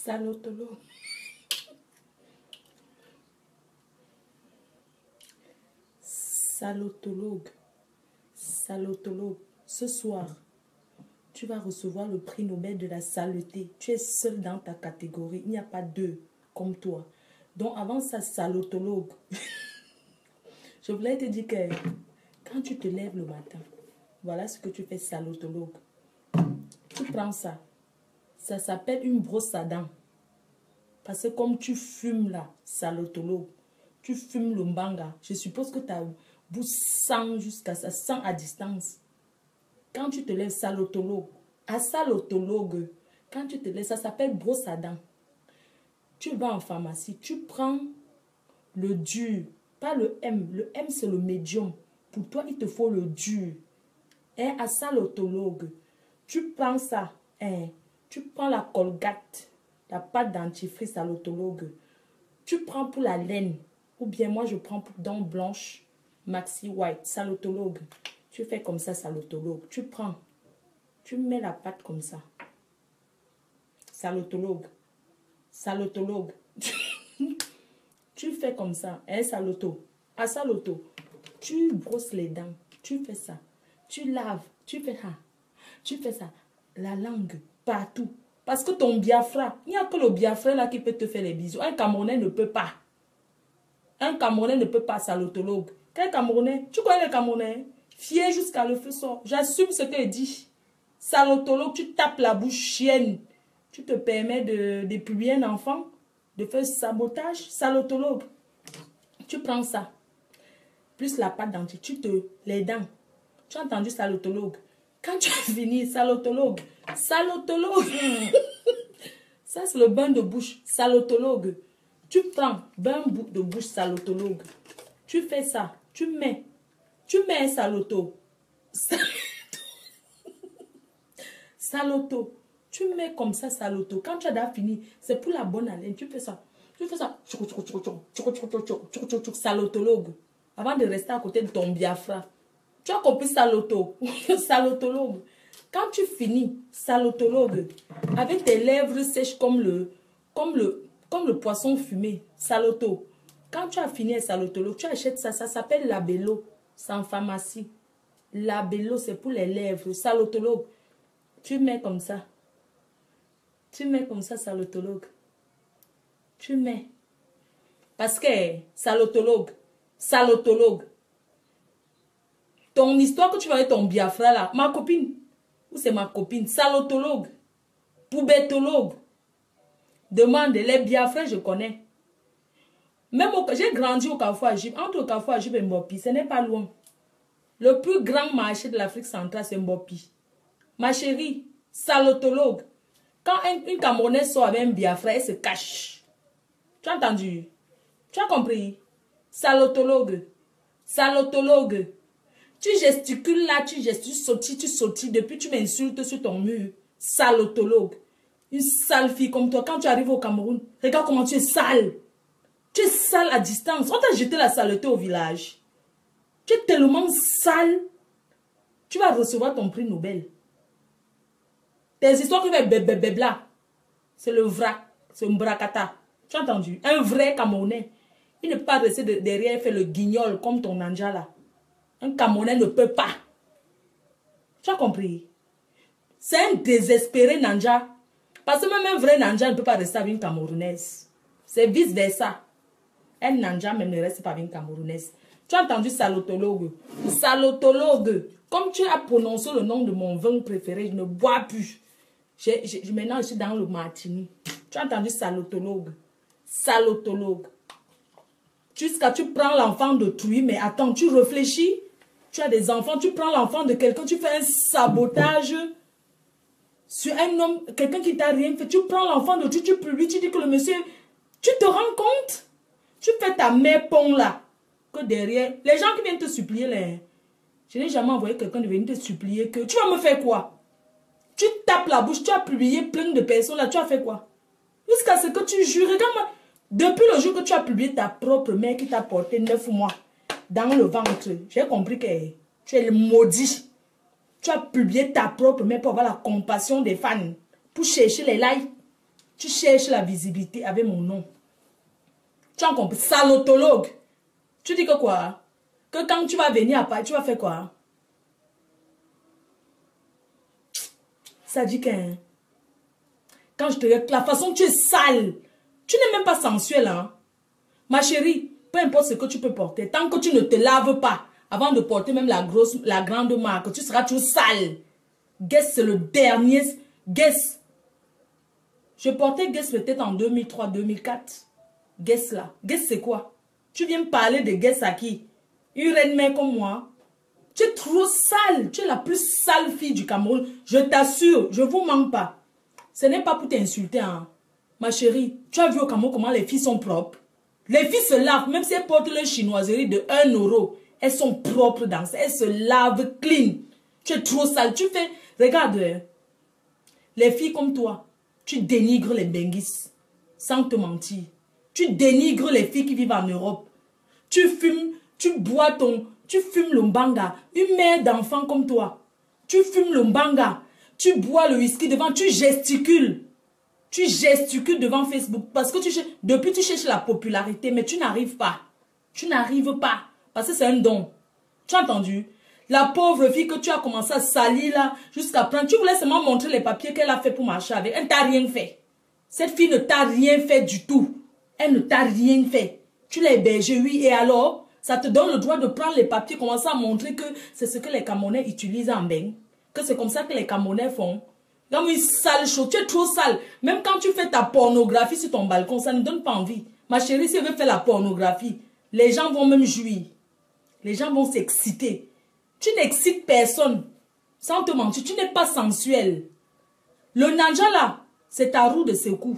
Salotolo. salotologue. Salotologue. Ce soir, tu vas recevoir le prix Nobel de la saleté. Tu es seul dans ta catégorie. Il n'y a pas deux comme toi. Donc, avant ça, salotologue. Je voulais te dire que quand tu te lèves le matin, voilà ce que tu fais, salotologue. Tu prends ça. Ça s'appelle une brosse à dents. Parce que comme tu fumes là, salotologue, tu fumes le mbanga. Je suppose que ta bouche sent jusqu'à ça, sent à distance. Quand tu te lèves, salotologue. À salotologue, quand tu te lèves, ça s'appelle brosse à dents. Tu vas en pharmacie, tu prends le dur, pas le M. Le M, c'est le médium. Pour toi, il te faut le dur. Et à salotologue, tu prends ça. Tu prends la Colgate, la pâte dentifrice salotologue. Tu prends pour la laine. Ou bien moi, je prends pour dents blanches, Maxi White, salotologue. Tu fais comme ça, salotologue. Tu prends, tu mets la pâte comme ça. Salotologue. Salotologue. Tu fais comme ça, saloto. À saloto, tu brosses les dents. Tu fais ça. Tu laves. Tu fais ça. Tu fais ça. La langue, partout. Parce que ton Biafra, il n'y a que le Biafra là qui peut te faire les bisous. Un Camerounais ne peut pas. Un Camerounais ne peut pas, salotologue. Quel Camerounais? Tu connais les Camerounais? Fier jusqu'à le feu sort. J'assume ce qu'il dit. Salotologue, tu tapes la bouche chienne. Tu te permets de publier un enfant, de faire sabotage. Salotologue. Tu prends ça. Plus la pâte dentifrice, les dents. Tu as entendu salotologue? Quand tu as fini, salotologue. Salotologue. Ça, c'est le bain de bouche. Salotologue. Tu prends bain de bouche, salotologue. Tu fais ça. Tu mets un saloto. Saloto. Tu mets comme ça, saloto. Quand tu as déjà fini, c'est pour la bonne haleine. Tu fais ça. Tu fais ça. Salotologue. Avant de rester à côté de ton Biafra. Tu as compris, saloto. Salotologue. Quand tu finis, salotologue, avec tes lèvres sèches comme le poisson fumé, saloto. Quand tu as fini, salotologue, tu achètes ça. Ça s'appelle labello. C'est en pharmacie. Labello, c'est pour les lèvres. Salotologue. Tu mets comme ça. Tu mets comme ça, salotologue. Tu mets. Parce que, salotologue. Ton histoire que tu vas avec ton Biafra là, ma copine, ou c'est ma copine, salotologue, poubétologue, demande, les Biafra, je connais. Même j'ai grandi au Carrefour Agip, entre le Carrefour Agip et Mbopi, ce n'est pas loin. Le plus grand marché de l'Afrique centrale, c'est Mbopi. Ma chérie, salotologue. Quand une Camerounaise sort avec un Biafra, elle se cache. Tu as entendu? Tu as compris? Salotologue. Salotologue. Tu gesticules là, tu sautilles. Depuis tu m'insultes sur ton mur. Salotologue. Une sale fille comme toi, quand tu arrives au Cameroun, regarde comment tu es sale. Tu es sale à distance. On t'a jeté la saleté au village. Tu es tellement sale. Tu vas recevoir ton prix Nobel. Tes histoires qui vont bébébébla. C'est le vrac. C'est un bracata. Tu as entendu? Un vrai Camerounais. Il ne peut pas rester derrière faire le guignol comme ton Nanja là. Un Camerounais ne peut pas. Tu as compris? C'est un désespéré Nanja. Parce que même un vrai Nanja ne peut pas rester avec une Camerounaise. C'est vice versa. Un Nanja même ne reste pas avec une Camerounaise. Tu as entendu salotologue? Salotologue. Comme tu as prononcé le nom de mon vin préféré, je ne bois plus. Maintenant, je suis dans le martini. Tu as entendu salotologue? Salotologue. Jusqu'à tu prends l'enfant d'autrui, mais attends, tu réfléchis. Tu as des enfants, tu prends l'enfant de quelqu'un, tu fais un sabotage sur un homme, quelqu'un qui t'a rien fait. Tu prends l'enfant d'autrui, tu publies, tu dis que le monsieur, tu te rends compte? Tu fais ta mère pont là, que derrière, les gens qui viennent te supplier, là, je n'ai jamais envoyé quelqu'un de venir te supplier que, tu vas me faire quoi? Tu tapes la bouche, tu as publié plein de personnes là, tu as fait quoi? Jusqu'à ce que tu jures, regarde-moi. Depuis le jour que tu as publié ta propre mère qui t'a porté 9 mois dans le ventre, j'ai compris que tu es le maudit. Tu as publié ta propre mère pour avoir la compassion des fans, pour chercher les likes. Tu cherches la visibilité avec mon nom. Tu as compris? Salotologue. Tu dis que quoi? que quand tu vas venir à Paris, tu vas faire quoi? Ça dit que... Quand je te regarde, la façon que tu es sale, tu n'es même pas sensuelle, hein? Ma chérie, peu importe ce que tu peux porter, tant que tu ne te laves pas, avant de porter même la grande marque, tu seras toujours sale. Guess, c'est le dernier. Guess. Je portais Guess peut-être en 2003, 2004. Guess là. Guess c'est quoi? Tu viens me parler de Guess à qui? Une reine mère comme moi. Tu es trop sale. Tu es la plus sale fille du Cameroun. Je t'assure, je ne vous mens pas. Ce n'est pas pour t'insulter, hein. Ma chérie, tu as vu au Cameroun comment les filles sont propres? Les filles se lavent, même si elles portent leur chinoiserie de 1 euro. Elles sont propres dans ça. Elles se lavent clean. Tu es trop sale. Tu fais... Regarde, les filles comme toi, tu dénigres les benguis. Sans te mentir. Tu dénigres les filles qui vivent en Europe. Tu fumes, tu bois tu fumes le mbanga. Une mère d'enfant comme toi. Tu fumes le mbanga. Tu bois le whisky devant, tu gesticules. Tu gesticules devant Facebook. Parce que depuis tu cherches la popularité, mais tu n'arrives pas. Tu n'arrives pas. Parce que c'est un don. Tu as entendu? La pauvre fille que tu as commencé à salir là, jusqu'à prendre. Tu voulais seulement montrer les papiers qu'elle a fait pour marcher avec. Elle ne t'a rien fait. Cette fille ne t'a rien fait du tout. Elle ne t'a rien fait. Tu l'as hébergée, oui. Et alors, ça te donne le droit de prendre les papiers, commencer à montrer que c'est ce que les Camerounais utilisent en bain. Que c'est comme ça que les Camerounais font. Comme une sale chose. Tu es trop sale. Même quand tu fais ta pornographie sur ton balcon, ça ne donne pas envie. Ma chérie, si elle veut faire la pornographie, les gens vont même jouir. Les gens vont s'exciter. Tu n'excites personne. Sans te mentir, tu n'es pas sensuel. Le nanja là, c'est ta roue de secours.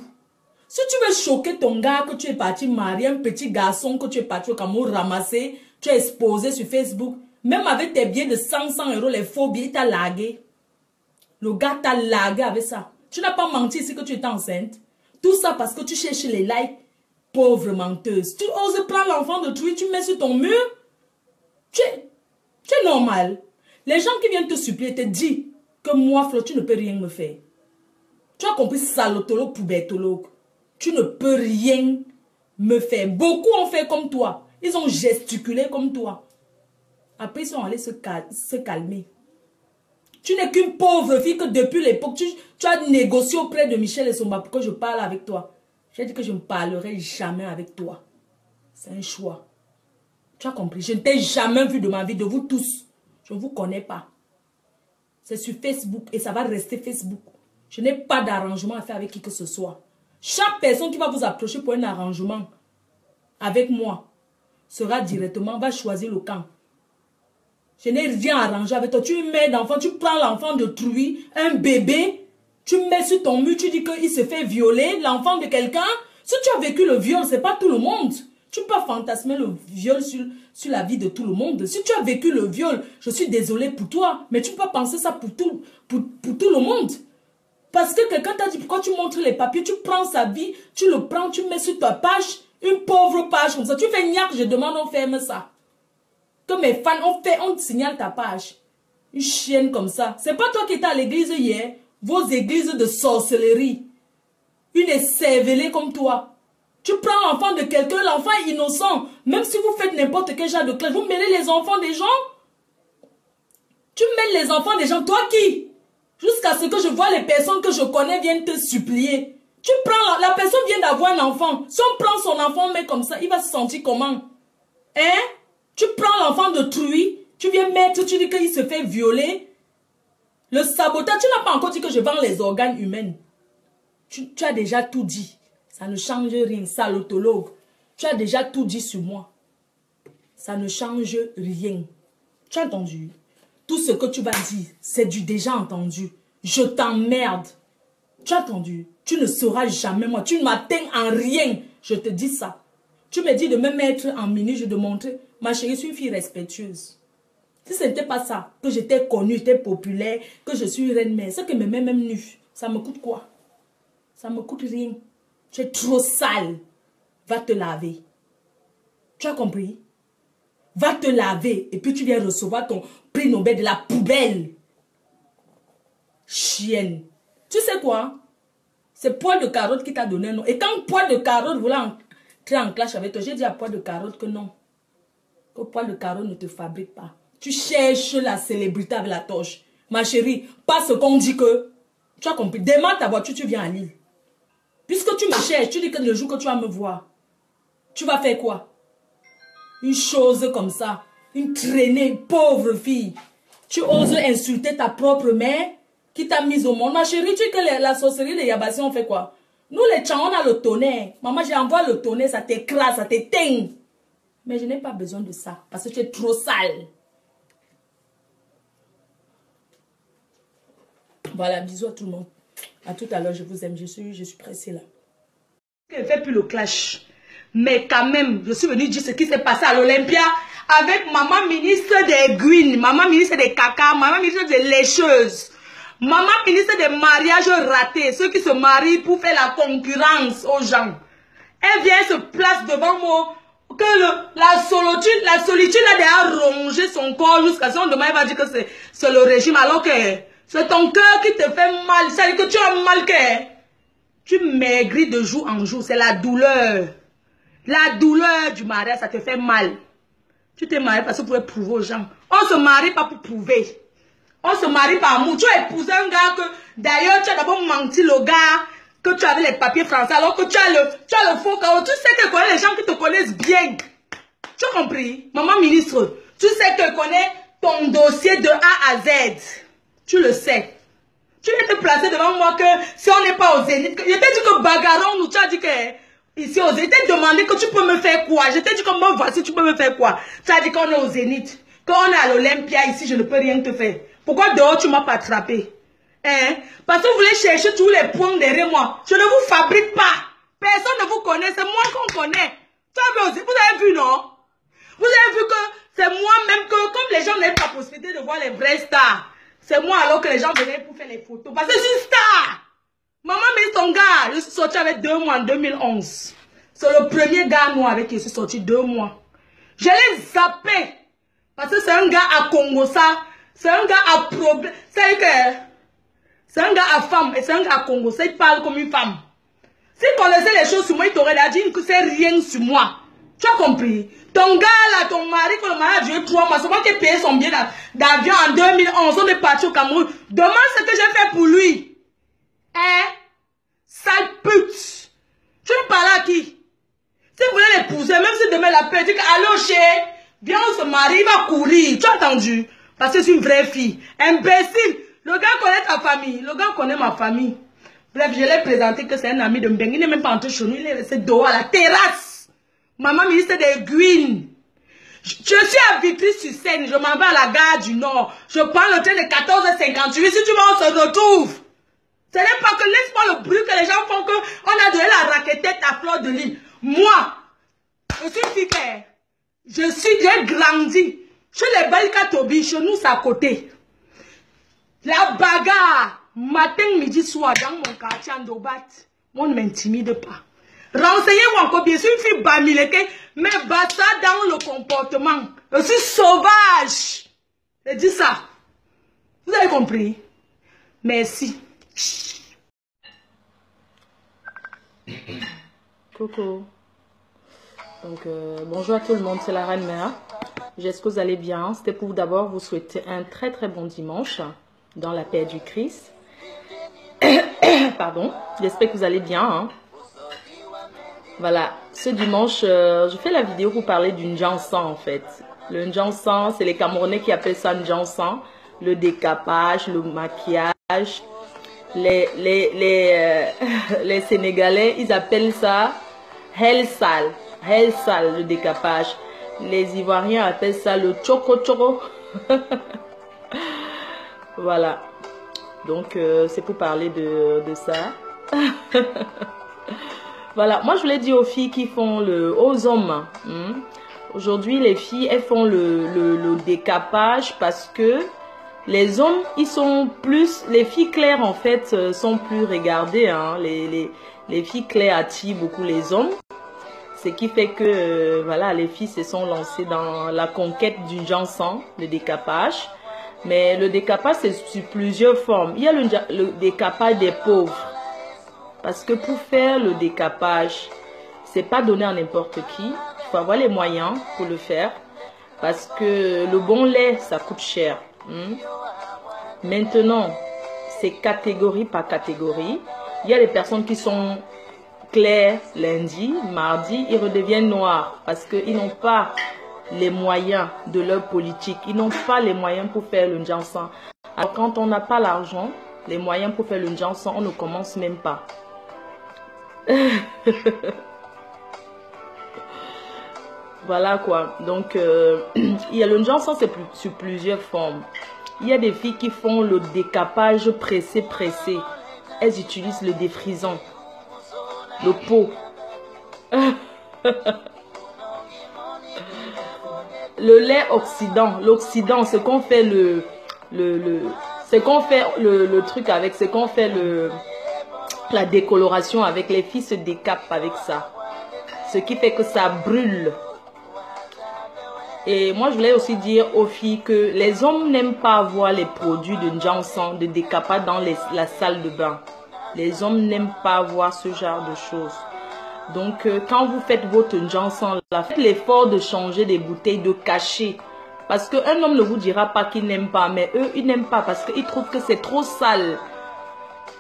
Si tu veux choquer ton gars que tu es parti marier, un petit garçon que tu es parti au Cameroun ramasser, tu es exposé sur Facebook, même avec tes billets de 100 euros, les faux billets, il t'a largué. Le gars t'a largué avec ça. Tu n'as pas menti ici que tu étais enceinte. Tout ça parce que tu cherches les likes. Pauvre menteuse. Tu oses prendre l'enfant de Twi, tu mets sur ton mur. Tu es normal. Les gens qui viennent te supplier te disent que moi, Flo, tu ne peux rien me faire. Tu as compris, salotologue, poubétologue. Tu ne peux rien me faire. Beaucoup ont fait comme toi. Ils ont gesticulé comme toi. Après, ils sont allés se calmer. Tu n'es qu'une pauvre fille que depuis l'époque, tu as négocié auprès de Michel et Somba pour que je parle avec toi. J'ai dit que je ne parlerai jamais avec toi. C'est un choix. Tu as compris? Je ne t'ai jamais vu de ma vie, de vous tous. Je ne vous connais pas. C'est sur Facebook et ça va rester Facebook. Je n'ai pas d'arrangement à faire avec qui que ce soit. Chaque personne qui va vous approcher pour un arrangement avec moi sera directement, va choisir le camp. Je n'ai rien arrangé avec toi. Tu mets d'enfant, tu prends l'enfant de Trouy, un bébé, tu mets sur ton mur, tu dis qu'il se fait violer, l'enfant de quelqu'un. Si tu as vécu le viol, ce n'est pas tout le monde. Tu peux pas fantasmer le viol sur la vie de tout le monde. Si tu as vécu le viol, je suis désolée pour toi, mais tu peux pas penser ça pour tout le monde. Parce que quelqu'un t'a dit, pourquoi tu montres les papiers, tu prends sa vie, tu le prends, tu mets sur ta page, une pauvre page comme ça. Tu fais niaque, je demande, on ferme ça. Que mes fans, on signale ta page. Une chienne comme ça. C'est pas toi qui étais à l'église hier. Vos églises de sorcellerie. Une écervelée comme toi. Tu prends l'enfant de quelqu'un, l'enfant est innocent. Même si vous faites n'importe quel genre de classe, vous mêlez les enfants des gens. Tu mêles les enfants des gens. Toi qui? Jusqu'à ce que je vois les personnes que je connais viennent te supplier. Tu prends, la personne vient d'avoir un enfant. Si on prend son enfant, mais comme ça, il va se sentir comment? Hein? Tu prends l'enfant de Trouy, tu viens mettre, tu dis qu'il se fait violer. Le sabotage, tu n'as pas encore dit que je vends les organes humains. Tu as déjà tout dit. Ça ne change rien, salotologue. Tu as déjà tout dit sur moi. Ça ne change rien. Tu as entendu? Tout ce que tu vas dire, c'est du déjà entendu. Je t'emmerde. Tu as entendu? Tu ne seras jamais moi. Tu ne m'atteins en rien. Je te dis ça. Tu me dis de me mettre en mini, je te montrer. Ma chérie, je suis une fille respectueuse. Si ce n'était pas ça, que j'étais connue, j'étais populaire, que je suis reine mère, ce que me met même nue, ça me coûte quoi? Ça me coûte rien. Tu es trop sale. Va te laver. Tu as compris? Va te laver et puis tu viens recevoir ton prix Nobel de la poubelle. Chienne. Tu sais quoi? C'est Poil de Carotte qui t'a donné un nom. Et quand Poil de Carotte voulait entrer en clash avec toi, j'ai dit à Poil de Carotte que non. Que poil de carreau ne te fabrique pas. Tu cherches la célébrité avec la torche. Ma chérie, pas ce qu'on dit que... Tu as compris. Démarre ta voiture, tu viens à Lille. Puisque tu me cherches, tu dis que le jour que tu vas me voir, tu vas faire quoi? Une chose comme ça. Une traînée, pauvre fille. Tu oses insulter ta propre mère qui t'a mise au monde. Ma chérie, tu dis que la sorcellerie, les Yabassi, on fait quoi? Nous, les Tchans, on a le tonnerre. Maman, j'envoie le tonnerre, ça t'écrase, ça t'éteint. Mais je n'ai pas besoin de ça, parce que tu es trop sale. Voilà, bisous à tout le monde. À tout à l'heure, je vous aime, je suis pressée là. Elle ne fait plus le clash. Mais quand même, je suis venue dire ce qui s'est passé à l'Olympia avec maman ministre des Guines, maman ministre des caca, maman ministre des lécheuses, maman ministre des mariages ratés, ceux qui se marient pour faire la concurrence aux gens. Elle vient se place devant moi, que la solitude a déjà rongé son corps jusqu'à ce qu'on demain elle va dire que c'est le régime, alors que c'est ton cœur qui te fait mal, c'est-à-dire que tu as mal que tu maigris de jour en jour, c'est la douleur. La douleur du mariage, ça te fait mal. Tu t'es marié parce que tu pouvais prouver aux gens. On se marie pas pour prouver. On se marie par amour. Tu as épousé un gars que, d'ailleurs, tu as d'abord menti le gars, que tu avais les papiers français, alors que tu as le faux chaos. Tu sais que connais les gens qui te connaissent bien. Tu as compris? Maman ministre, tu sais que connais ton dossier de A à Z. Tu le sais. Tu viens te placer devant moi que si on n'est pas au Zénith, je t'ai dit que bagarrons nous, tu as dit que ici au Zénith, je t'ai demandé que tu peux me faire quoi? Je t'ai dit que moi voici, tu peux me faire quoi? Tu as dit qu'on est au Zénith, qu'on est à l'Olympia ici, je ne peux rien te faire. Pourquoi dehors tu m'as pas attrapé? Hein? Parce que vous voulez chercher tous les points derrière moi. Je ne vous fabrique pas. Personne ne vous connaît, c'est moi qu'on connaît. Vous avez vu, non? Vous avez vu que c'est moi-même que, comme les gens n'avaient pas la possibilité de voir les vrais stars, c'est moi alors que les gens venaient pour faire les photos. Parce que je suis star. Maman met son gars. Je suis sortie avec 2 mois en 2011. C'est le premier gars noir avec qui je suis sortie 2 mois. Je l'ai zappé. Parce que c'est un gars à Congo, ça. C'est un gars à problème. C'est un gars à femme. Et c'est un gars à Congo. Ça, il parle comme une femme. S'il connaissait les choses sur moi, il t'aurait dit que c'est rien sur moi. Tu as compris? Ton gars là, ton mari, que le mari a duré 3 mois, c'est moi qui ai payé son billet d'avion en 2011. On est parti au Cameroun. Demande ce que j'ai fait pour lui. Hein? Sale pute. Tu veux parler à qui? Si vous voulez l'épouser, même si demain la paix dit que allô chez, viens on se marie, il va courir. Tu as entendu? Parce que c'est une vraie fille. Imbécile. Le gars connaît ta famille. Le gars connaît ma famille. Bref, je l'ai présenté que c'est un ami de Mbeng. Il n'est même pas entré chez nous. Il est resté dehors à la terrasse. Maman ministre des Guines. Je suis à Vitry-sur-Seine. Je m'en vais à la gare du Nord. Je prends le train de 14h58. Si tu veux, on se retrouve. Ce n'est pas que laisse-moi le bruit que les gens font que on a donné la raquetette à Fleur de Lille. Moi, je suis fille. J'ai grandi. Chez les Balkatobi, chez nous, c'est à côté. La bagarre, matin, midi, soir, dans mon quartier en Dobat, on ne m'intimide pas. Renseignez-moi encore, bien sûr, une fille bamileke, mais basta dans le comportement. Je suis sauvage. Je dis ça. Vous avez compris? Merci. Coucou. Donc, bonjour à tout le monde, c'est la Reine Mère. J'espère que vous allez bien. C'était pour d'abord vous souhaiter un très très bon dimanche dans la paix du Christ. Pardon. J'espère que vous allez bien. Hein. Voilà, ce dimanche, je fais la vidéo pour parler du Njansan en fait. Le Njansan, c'est les Camerounais qui appellent ça Njansan. Le décapage, le maquillage. Les Sénégalais, ils appellent ça Hel Sal. Hel Sal, le décapage. Les Ivoiriens appellent ça le Choco Choco. Voilà. Donc, c'est pour parler de ça. Voilà, moi je voulais dire aux filles qui font aux hommes. Aujourd'hui, les filles, elles font le décapage parce que les hommes, ils sont plus... Les filles claires, en fait, sont plus regardées. Hein. Les filles claires attirent beaucoup les hommes. Ce qui fait que, voilà, les filles se sont lancées dans la conquête du Njansan, le décapage. Mais le décapage, c'est sur plusieurs formes. Il y a le décapage des pauvres. Parce que pour faire le décapage, c'est pas donné à n'importe qui. Il faut avoir les moyens pour le faire. Parce que le bon lait, ça coûte cher. Maintenant, c'est catégorie par catégorie. Il y a des personnes qui sont claires lundi, mardi, ils redeviennent noirs parce qu'ils n'ont pas les moyens de leur politique. Ils n'ont pas les moyens pour faire le Njansan. Alors quand on n'a pas l'argent, les moyens pour faire le Njansan, on ne commence même pas. Voilà quoi. Donc, il y a le Njansan, c'est sur plusieurs formes. Il y a des filles qui font le décapage pressé. Elles utilisent le défrisant, le pot. Le lait oxydant. L'oxydant, c'est qu'on fait le truc avec, c'est qu'on fait la décoloration avec. Les filles se décapent avec ça. Ce qui fait que ça brûle. Et moi, je voulais aussi dire aux filles que les hommes n'aiment pas voir les produits de Njansan, de décapage dans la salle de bain. Les hommes n'aiment pas voir ce genre de choses. Donc, quand vous faites votre Njansan, faites l'effort de changer des bouteilles, de cacher. Parce qu'un homme ne vous dira pas qu'il n'aime pas, mais eux, ils n'aiment pas parce qu'ils trouvent que c'est trop sale.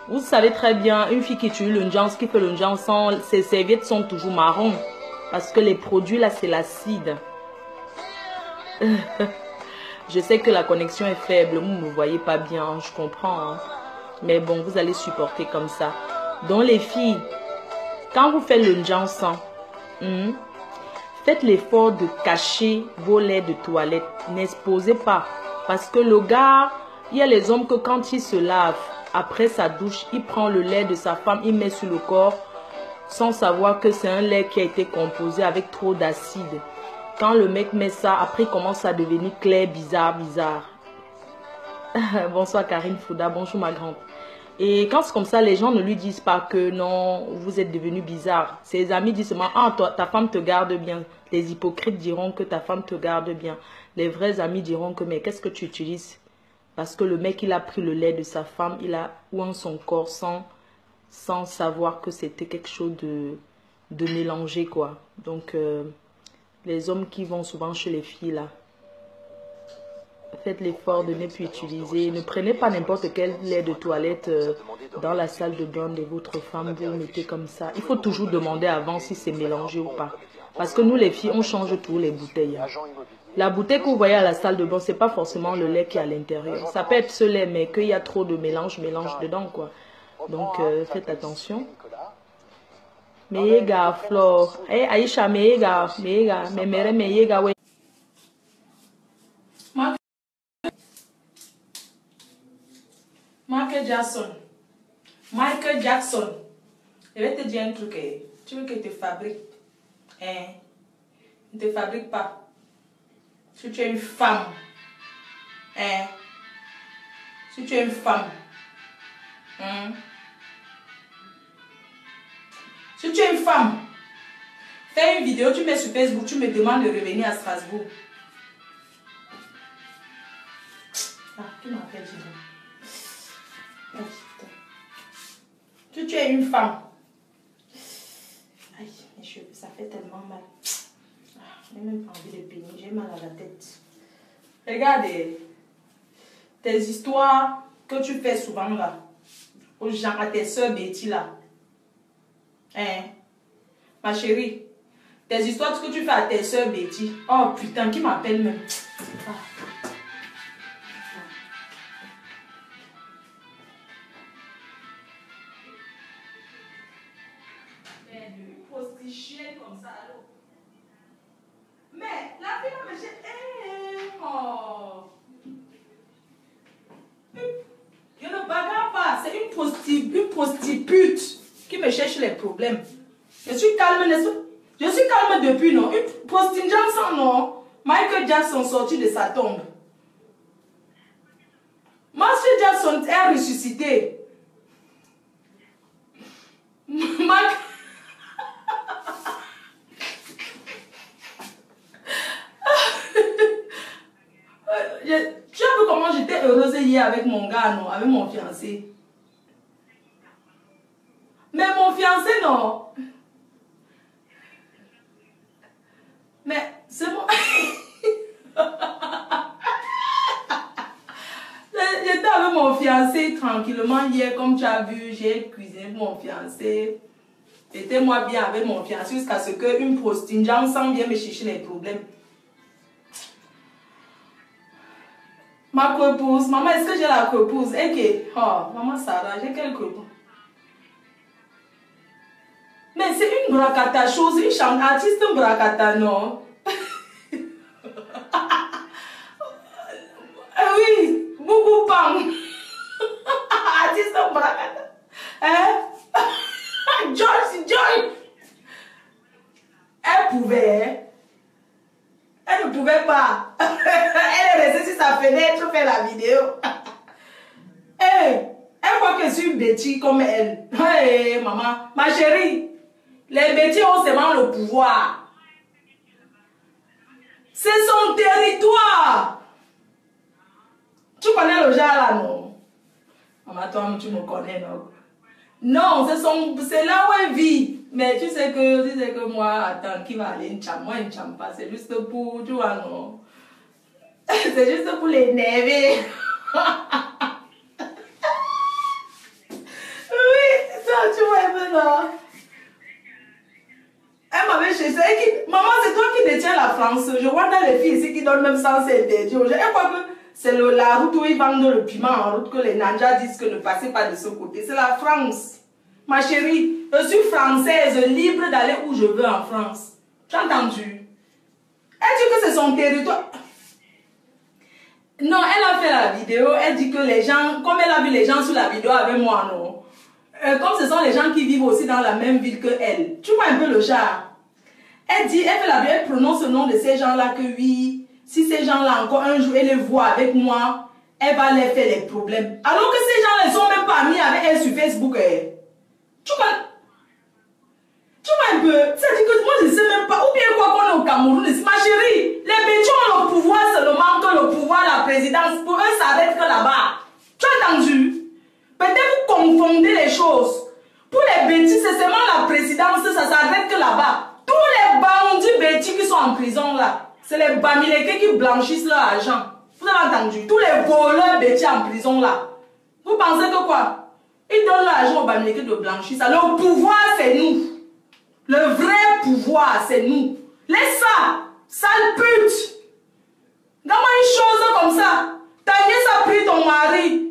Vous savez très bien, une fille qui tue le Njansan, qui fait le Njansan, ses serviettes sont toujours marron. Parce que les produits là, c'est l'acide. Je sais que la connexion est faible, vous ne me voyez pas bien, je comprends. Hein. Mais bon, vous allez supporter comme ça. Donc les filles, quand vous faites le Njansan, faites l'effort de cacher vos laits de toilette. N'exposez pas. Parce que le gars, il y a les hommes que quand ils se lavent, après sa douche, il prend le lait de sa femme, il met sur le corps, sans savoir que c'est un lait qui a été composé avec trop d'acide. Quand le mec met ça, après il commence à devenir clair, bizarre. Bonsoir Karine Fouda, bonjour ma grande. Et quand c'est comme ça, les gens ne lui disent pas que non, vous êtes devenu bizarre. Ses amis disent seulement, ah, toi, ta femme te garde bien. Les hypocrites diront que ta femme te garde bien. Les vrais amis diront que, mais qu'est-ce que tu utilises? Parce que le mec, il a pris le lait de sa femme, il a ouin son corps sans savoir que c'était quelque chose de mélangé, quoi. Donc, les hommes qui vont souvent chez les filles, là, faites l'effort de ne plus utiliser. Ne prenez pas n'importe quel lait de toilette dans la salle de bain de votre femme. Vous mettez comme ça. Il faut toujours demander avant si c'est mélangé ou pas. Parce que nous, les filles, on change tous les bouteilles. Hein. La bouteille que vous voyez à la salle de bain, ce n'est pas forcément le lait qui est à l'intérieur. Ça peut être ce lait, mais qu'il y a trop de mélange dedans, quoi. Donc, faites attention. Meyega, Flore. Eh, Aïcha, Meyega, Meyega, ouais. Michael Jackson, je vais te dire un truc. Tu veux qu'il te fabrique? Hein? Il ne te fabrique pas. Si tu es une femme, hein? Si tu es une femme, hein? Si tu es une femme, fais une vidéo, tu mets sur Facebook, tu me demandes de revenir à Strasbourg. Ah, qui m'appelle, si tu es une femme, aïe, mes cheveux, ça fait tellement mal. Je n'ai même pas envie de peigner, j'ai mal à la tête. Regarde tes histoires que tu fais souvent là, aux gens, à tes soeurs Betty là. Hein, ma chérie, tes histoires que tu fais à tes soeurs Betty. Oh putain, qui m'appelle même? Ah. Comme ça, alors. Mais la fille va me dire, oh. Je ne bagarre pas, c'est une prostitute qui me cherche les problèmes. Je suis calme, je suis calme depuis, non? Une prostituée, non? Michael Jackson sorti de sa tombe. Michael Jackson est ressuscité. Tu as vu comment j'étais heureuse hier avec mon gars, non? Avec mon fiancé. Mais mon fiancé, non. Mais c'est bon. J'étais avec mon fiancé tranquillement hier, comme tu as vu, j'ai cuisiné pour mon fiancé. J'étais moi bien avec mon fiancé jusqu'à ce qu'une prostituée s'en vienne me chercher les problèmes. Ma crepousse, maman, est-ce que j'ai la crepousse? Ok, oh, maman Sarah, j'ai quelle crepousse? Mais c'est une bracata chose, une chante artiste bracata, non? Oui, beaucoup pam. Artiste bracata. Hein? Joy. Elle ne pouvait pas. Elle est restée sur sa fenêtre faire la vidéo. Elle croit que je suis une bêtise comme elle. Hey, maman, ma chérie, les bêtises ont seulement le pouvoir. C'est son territoire. Tu connais le genre là, non? Maman, toi, tu me connais, non? Non, c'est là où elle vit. Mais tu sais que moi, attends, qui va aller en moi, en pas. C'est juste pour, tu vois, non? C'est juste pour l'énerver. Oui, ça, tu vois un peu, non? Elle m'avait cherché. Maman, c'est toi qui détiens la France. Je vois dans les filles ici qui donnent même sens interdit. Elle croit que c'est la route où ils vendent le piment en route que les nanjas disent que ne passez pas de ce côté. C'est la France. Ma chérie, je suis française, libre d'aller où je veux en France. Tu as entendu? Elle dit que c'est son territoire. Non, elle a fait la vidéo. Elle dit que les gens, comme elle a vu les gens sur la vidéo avec moi, non? Comme ce sont les gens qui vivent aussi dans la même ville que elle. Tu vois un peu le genre. Elle dit, elle fait la vidéo, elle prononce le nom de ces gens-là que oui. Si ces gens-là, encore un jour, elle les voit avec moi, elle va leur faire les problèmes. Alors que ces gens-là, ils sont même pas mis avec elle sur Facebook. Tu vois un peu? C'est-à-dire que moi, je ne sais même pas. Ou bien quoi qu'on est au Cameroun. Ma chérie, les bêtises ont le pouvoir seulement que le pouvoir, la présidence. Pour eux, ça s'arrête que là-bas. Tu as entendu? Peut-être vous confondez les choses. Pour les bêtises, c'est seulement la présidence, ça s'arrête que là-bas. Tous les bandits bêtises qui sont en prison là, c'est les Bamileke qui blanchissent leur argent. Vous avez entendu? Tous les voleurs bêtises en prison là. Vous pensez que quoi? Ils donnent l'argent aux Bamileke de blanchir ça. Le pouvoir, c'est nous. Le vrai pouvoir, c'est nous. Laisse ça, sale pute. Donne-moi une chose comme ça. Ta nièce a pris ton mari.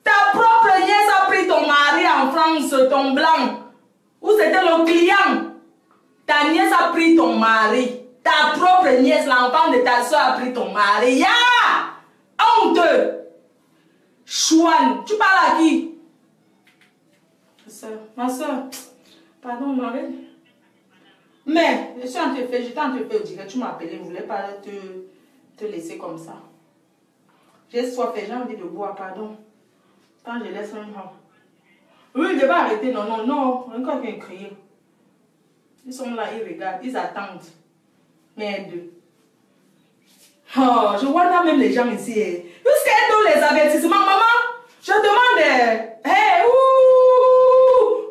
Ta propre nièce a pris ton mari en France, ton blanc. Où c'était le client. Ta nièce a pris ton mari. Ta propre nièce, l'enfant de ta soeur a pris ton mari. Ya! Honte! Chouane, tu parles à qui? Ma soeur, pardon, Marie. Mais, j'étais en train de faire dire que tu m'as appelé, je ne voulais pas te laisser comme ça. J'ai soif et j'ai envie de boire, pardon. Quand je laisse un grand. Oui, je ne vais pas arrêter, non, encore qu'un crier. Ils sont là, ils regardent, ils attendent. Merde. Oh, je vois là même les gens ici. Jusqu'à tous les avertissements, maman, je demande, hey,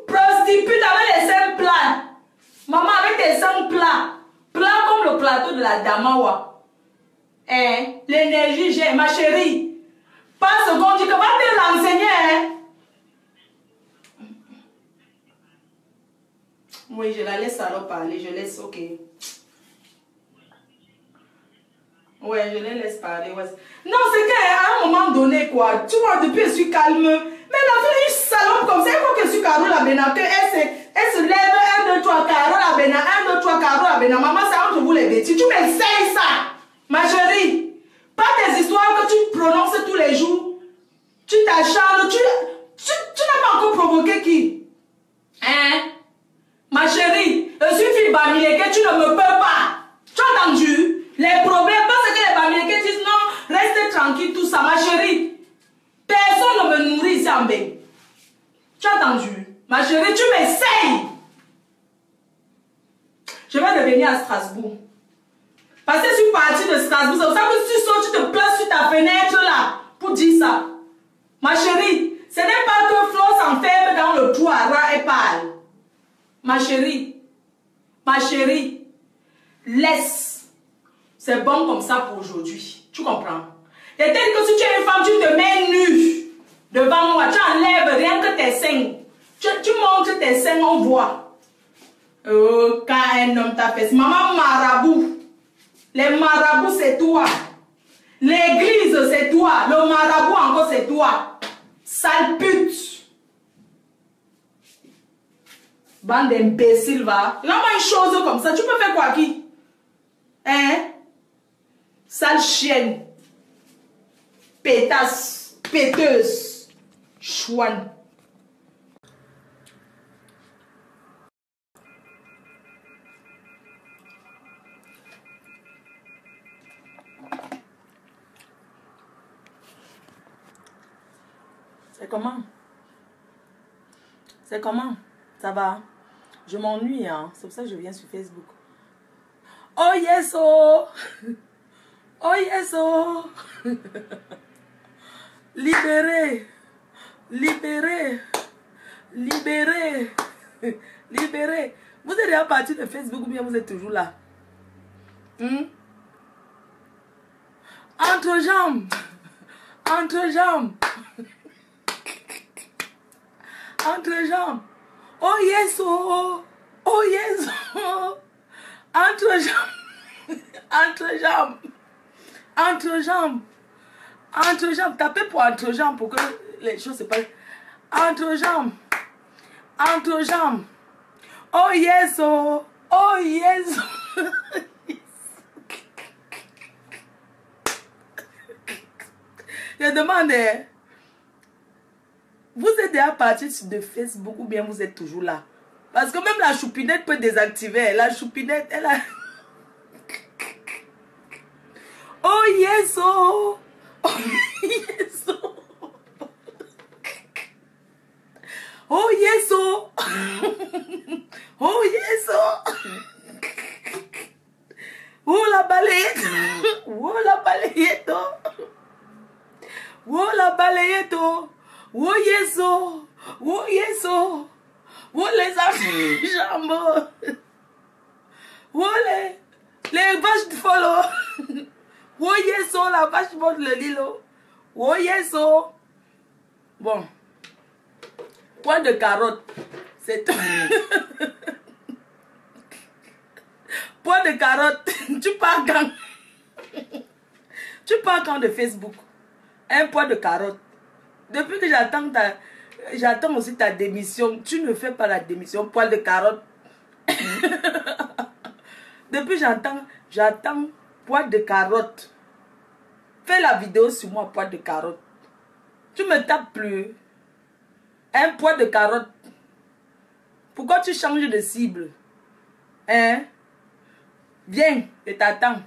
prostitue avec les seins plats. Maman, avec tes seins plats. Plats comme le plateau de la Damawa. L'énergie, j'ai, ma chérie. Pas ce qu'on dit que va te l'enseigner, hein. Oui, je la laisse alors parler, je laisse, ok. Ouais, je les laisse parler. Ouais. Non, c'est qu'à un moment donné, quoi, tu vois, depuis je suis calme. Mais la fille est une salope comme ça, elle croit que je suis Caro la Béna, elle se lève, 1, 2, 3, Caro la Béna, 1, 2, 3, Caro la Béna. Maman, c'est entre vous les bêtises. Tu m'essayes ça, ma chérie. Pas des histoires que tu prononces tous les jours. Tu t'acharnes, tu n'as pas encore provoqué qui? Hein? Ma chérie, je suis fille Bamileke, tu ne me peux pas. Tu as entendu? Les problèmes, parce que les Bamileke disent non, reste tranquille, tout ça, ma chérie. Personne ne me nourrit ici en bain. Tu as entendu? Ma chérie, tu m'essayes. Je vais revenir à Strasbourg. Parce que je suis partie de Strasbourg. C'est pour ça que tu sautes, tu te places sur ta fenêtre là, pour dire ça. Ma chérie, ce n'est pas que Flo s'enferme dans le trou à rat et parle. Ma chérie, laisse. C'est bon comme ça pour aujourd'hui. Tu comprends? Et tel que si tu es une femme, tu te mets nue devant moi, tu enlèves rien que tes seins. Tu montres tes seins, on voit. Quand un homme t'a fait, maman marabout. Les marabouts, c'est toi. L'église, c'est toi. Le marabout, encore, c'est toi. Sale pute. Bande d'imbéciles, va. Regarde-moi une chose comme ça. Tu peux faire quoi, qui? Hein? Sale chienne. Pétasse. Péteuse. Chouane. C'est comment? C'est comment? Ça va? Je m'ennuie, hein. C'est pour ça que je viens sur Facebook. Oh yes, oh! Oh yes, oh! Libéré! Libéré! Libéré! Libéré! Vous êtes déjà parti de Facebook ou bien vous êtes toujours là? Entre jambes! Entre jambes! Entre jambes! Oh yes, oh! Oh yes, oh! Entre jambes! Entre jambes! Entre jambes! Entre jambes! Tapez pour entre jambes pour que les choses se passent. Entre jambes! Entre jambes! Oh yes, oh! Oh yes! Je demande, vous êtes déjà parti de Facebook ou bien vous êtes toujours là? Parce que même la choupinette peut désactiver. La choupinette, elle a... Oh yes, oh! Oh yes, oh! Oh yes, oh! Oh yes, oh! Oh la balayette! Oh la balayette, oh! Oh la balayette, oh! Oh yes, oh! Oh yes, oh! Oh les jambes! Oh les vaches de follow! Oh yes, oh! La vache monte le lilo! Oh yes, oh! Bon. Poids de carotte. C'est tout. Poids de carotte. Tu pars quand? Tu pars quand de Facebook? Un poids de carotte. Depuis que j'attends aussi ta démission. Tu ne fais pas la démission. Poids de carotte. Depuis j'attends poids de carotte. Fais la vidéo sur moi, poids de carotte. Tu me tapes plus. Un poids de carotte. Pourquoi tu changes de cible? Hein? Viens, je t'attends.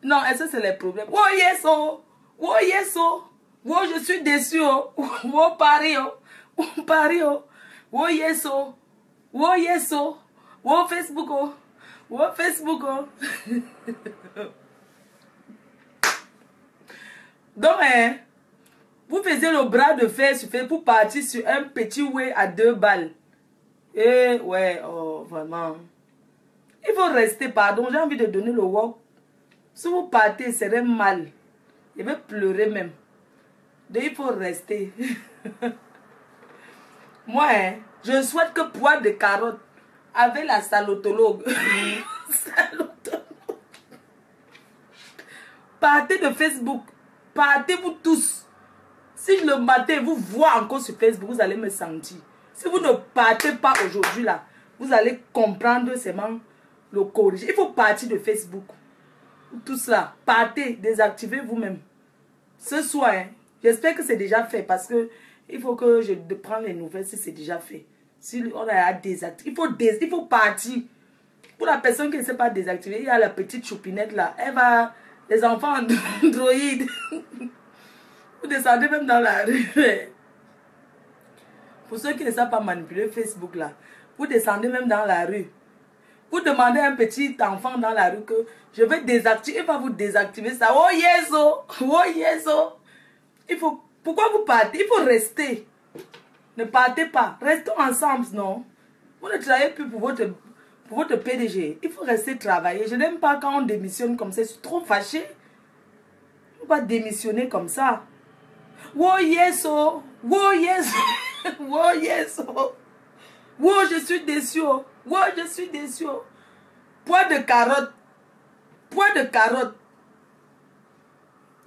Non, est-ce que c'est les problèmes? Oh yes, oh! Oh yes, oh! Oh, je suis déçu, oh! Oh, Paris, oh! Oh, Paris, oh! Oh yes, oh! Oh yes, oh! Oh, Facebook, oh! Oh, Facebook, oh! Donc, hein, vous faisiez le bras de fer pour partir sur un petit way à 2 balles. Et ouais, oh, vraiment. Il faut rester, pardon, j'ai envie de donner le walk. Si vous partez, c'est serait mal. Je vais pleurer même. Donc, il faut rester. Moi, hein, je souhaite que poids de carotte avec la salotologue. Salotologue. Partez de Facebook. Partez-vous tous. Si le matin vous voyez encore sur Facebook, vous allez me sentir. Si vous ne partez pas aujourd'hui là, vous allez comprendre seulement le corriger. Il faut partir de Facebook. Tout cela. Partez, désactivez vous-même. Ce soir, hein, j'espère que c'est déjà fait parce que il faut que je prenne les nouvelles si c'est déjà fait. Si on a désactivé, il faut partir. Pour la personne qui ne sait pas désactiver, il y a la petite choupinette là. Elle va... Les enfants Android. Vous descendez même dans la rue. Pour ceux qui ne savent pas manipuler Facebook là, vous descendez même dans la rue. Vous demandez à un petit enfant dans la rue que je vais désactiver. Il va vous désactiver ça. Oh yes, oh! Oh yes, oh! Il faut... Pourquoi vous partez? Il faut rester. Ne partez pas. Restons ensemble, non? Vous ne travaillez plus pour votre PDG. Il faut rester travailler. Je n'aime pas quand on démissionne comme ça. Je suis trop fâchée. Il ne faut pas démissionner comme ça. Oh yes, oh. Oh yes. Oh yes, oh. Oh, je suis déçu. Oh, je suis déçu. Oh. Poids de carotte. Poids de carotte.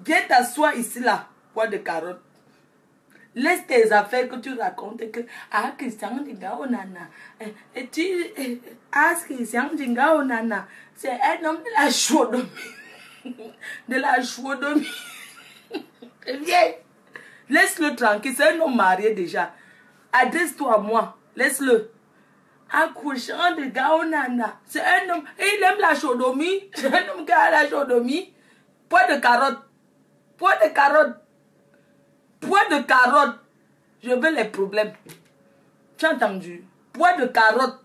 Viens t'asseoir ici là. Poids de carotte. Laisse tes affaires que tu racontes que ah Christian Dinga Onana et tu Christian Dinga Onana c'est un homme de la chaudomie de la chaudomie. Viens, laisse-le tranquille, c'est un homme marié déjà. Adresse-toi à moi, laisse-le. Accouchant de Gaonana, c'est un homme et il aime la chaudomie, c'est un homme qui a la chaudomie. Poids de carotte, poids de carotte. Poids de carotte, je veux les problèmes. Tu as entendu? Poids de carotte.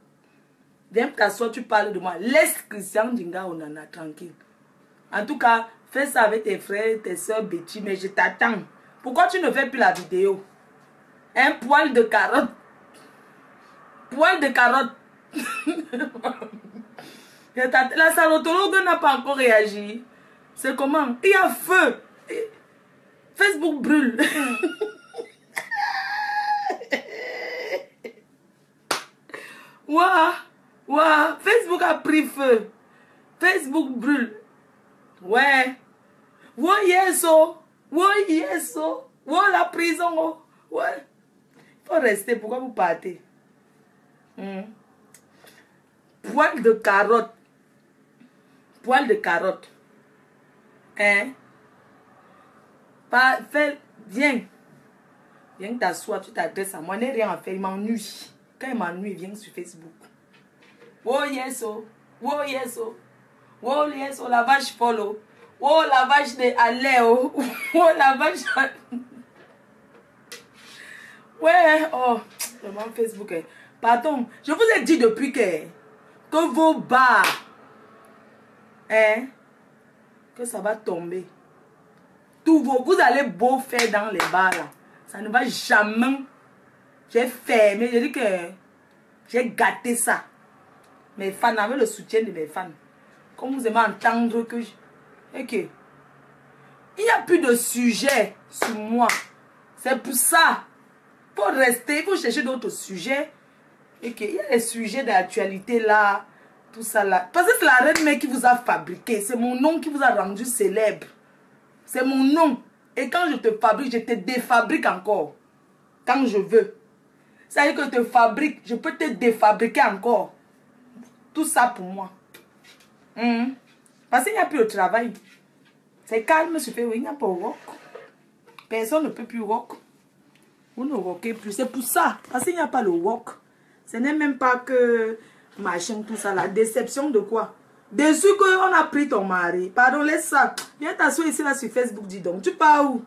Viens t'asseoir, tu parles de moi. Laisse Christian Dinga Onana tranquille. En tout cas, fais ça avec tes frères, tes soeurs Betty, mais je t'attends. Pourquoi tu ne fais plus la vidéo? Un poil de carotte. Poil de carotte. La salotologue n'a pas encore réagi. C'est comment? Il y a feu. Facebook brûle. Ouah, Facebook a pris feu. Facebook brûle. Ouais. Ouais, yes, oh. Ouais, yes, oh. Ouais, la prison, oh. Ouais. Il faut rester. Pourquoi vous partez? Poil de carotte. Poil de carotte. Hein? Viens. Viens t'asseoir, tu t'adresses à moi. Je n'ai rien à faire, il m'ennuie. Quand il m'ennuie, il vient sur Facebook. Oh yes, oh. Oh yes, oh. Oh yes, oh, la vache follow. Oh, la vache de Aléo. Oh, la vache. Ouais, oh. Vraiment, Facebook. Pardon, je vous ai dit depuis que vos bars, que ça va tomber. Vous allez beau faire dans les bars là, ça ne va jamais. J'ai fermé, j'ai dit que j'ai gâté ça. Mes fans, avec le soutien de mes fans. Comme vous aimez entendre que il n'y a plus de sujet sur moi. C'est pour ça. Il faut rester, il faut chercher d'autres sujets. Il y a des sujets d'actualité là, tout ça là. Parce que c'est la reine mère qui vous a fabriqué. C'est mon nom qui vous a rendu célèbre. C'est mon nom. Et quand je te fabrique, je te défabrique encore. Quand je veux. Ça veut dire que je te fabrique, je peux te défabriquer encore. Tout ça pour moi. Parce qu'il n'y a plus de travail. C'est calme sur Facebook, il n'y a pas de rock. Personne ne peut plus rock. Vous ne rockez plus. C'est pour ça. Parce qu'il n'y a pas le rock. Ce n'est même pas que machin, tout ça. La déception de quoi? Déçu qu'on a pris ton mari. Pardon, laisse ça. Viens t'asseoir ici là sur Facebook, dis donc. Tu pars où?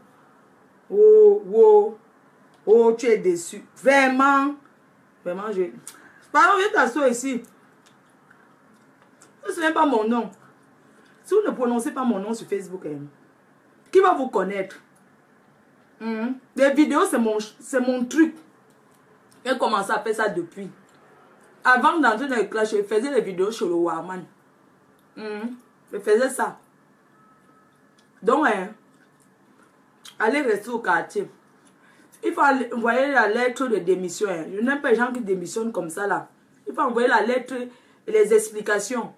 Oh, tu es déçu. Vraiment. Vraiment, je... Pardon, viens t'asseoir ici. Ce n'est pas mon nom. Si vous ne prononcez pas mon nom sur Facebook, qui va vous connaître? Les vidéos, c'est mon truc. J'ai commencé à faire ça depuis. Avant d'entrer dans le clash, je faisais les vidéos sur le Warman. Je faisais ça. Donc, allez rester au quartier. Il faut envoyer la lettre de démission. Je n'aime pas les gens qui démissionnent comme ça là. Il faut envoyer la lettre et les explications.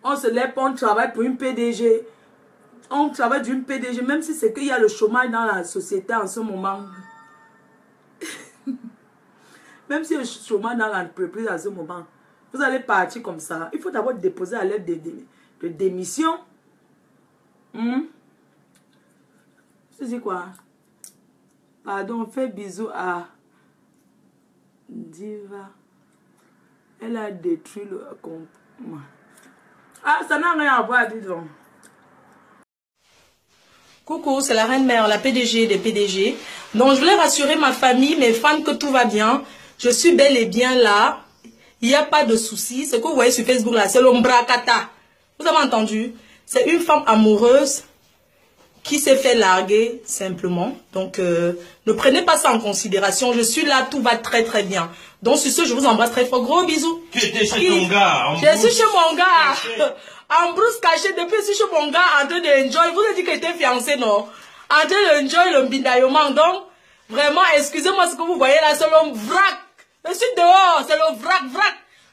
On se lève, on travaille pour une PDG. On travaille d'une PDG, même si c'est qu'il y a le chômage dans la société en ce moment. Même si il y a le chômage dans l'entreprise en ce moment. Vous allez partir comme ça. Il faut d'abord déposer la lettre de démission. C'est quoi? Pardon, fais bisous à Diva. Elle a détruit le compte. Ah, ça n'a rien à voir, dis donc. Coucou, c'est la reine mère, la PDG des PDG. Donc, je voulais rassurer ma famille, mes fans, que tout va bien. Je suis bel et bien là. Il n'y a pas de souci. Ce que vous voyez sur Facebook là, c'est l'ombrakata. Vous avez entendu? C'est une femme amoureuse qui s'est fait larguer simplement. Donc, ne prenez pas ça en considération. Je suis là, tout va très très bien. Donc, sur ce, je vous embrasse très fort. Gros bisous. Tu étais chez ton gars. Je suis chez mon gars. En brousse cachée, depuis je suis chez mon gars en train de enjoy. Vous avez dit que j'étais fiancé, non? En train de enjoy le mbindayoman. Donc, vraiment, excusez-moi ce que vous voyez là, c'est le vrac. Je suis dehors, c'est le vrac.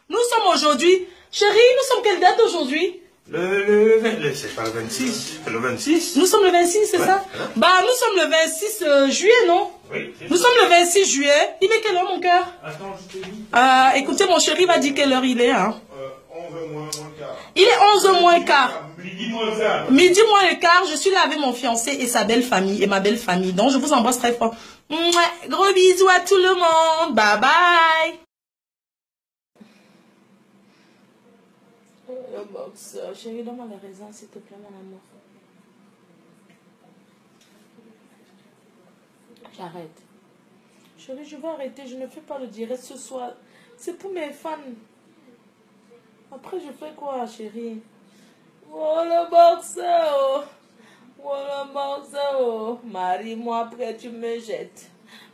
Nous sommes aujourd'hui, chérie, nous sommes quelle date aujourd'hui? C'est pas le 26, c'est le 26. Nous sommes le 26, c'est ça? Bah, nous sommes le 26 juillet, non? Oui. Nous sommes le 26 juillet. Il est quelle heure, mon cœur? Attends, je te dis. Écoutez, mon chéri va dire quelle heure il est, hein? 11h moins quart. Il est 11h moins quart. Midi moins quart. Midi moins le quart, je suis là avec mon fiancé et sa belle famille, et ma belle famille. Donc, je vous embrasse très fort. Mouah, gros bisous à tout le monde. Bye bye. Le boxeur, chérie, donne-moi les raisins, s'il te plaît, mon amour. J'arrête. Chérie, je vais arrêter. Je ne fais pas le direct ce soir. C'est pour mes fans. Après, je fais quoi, chérie? Oh, le boxeur. Oh, le boxeur. Marie-moi, après, tu me jettes.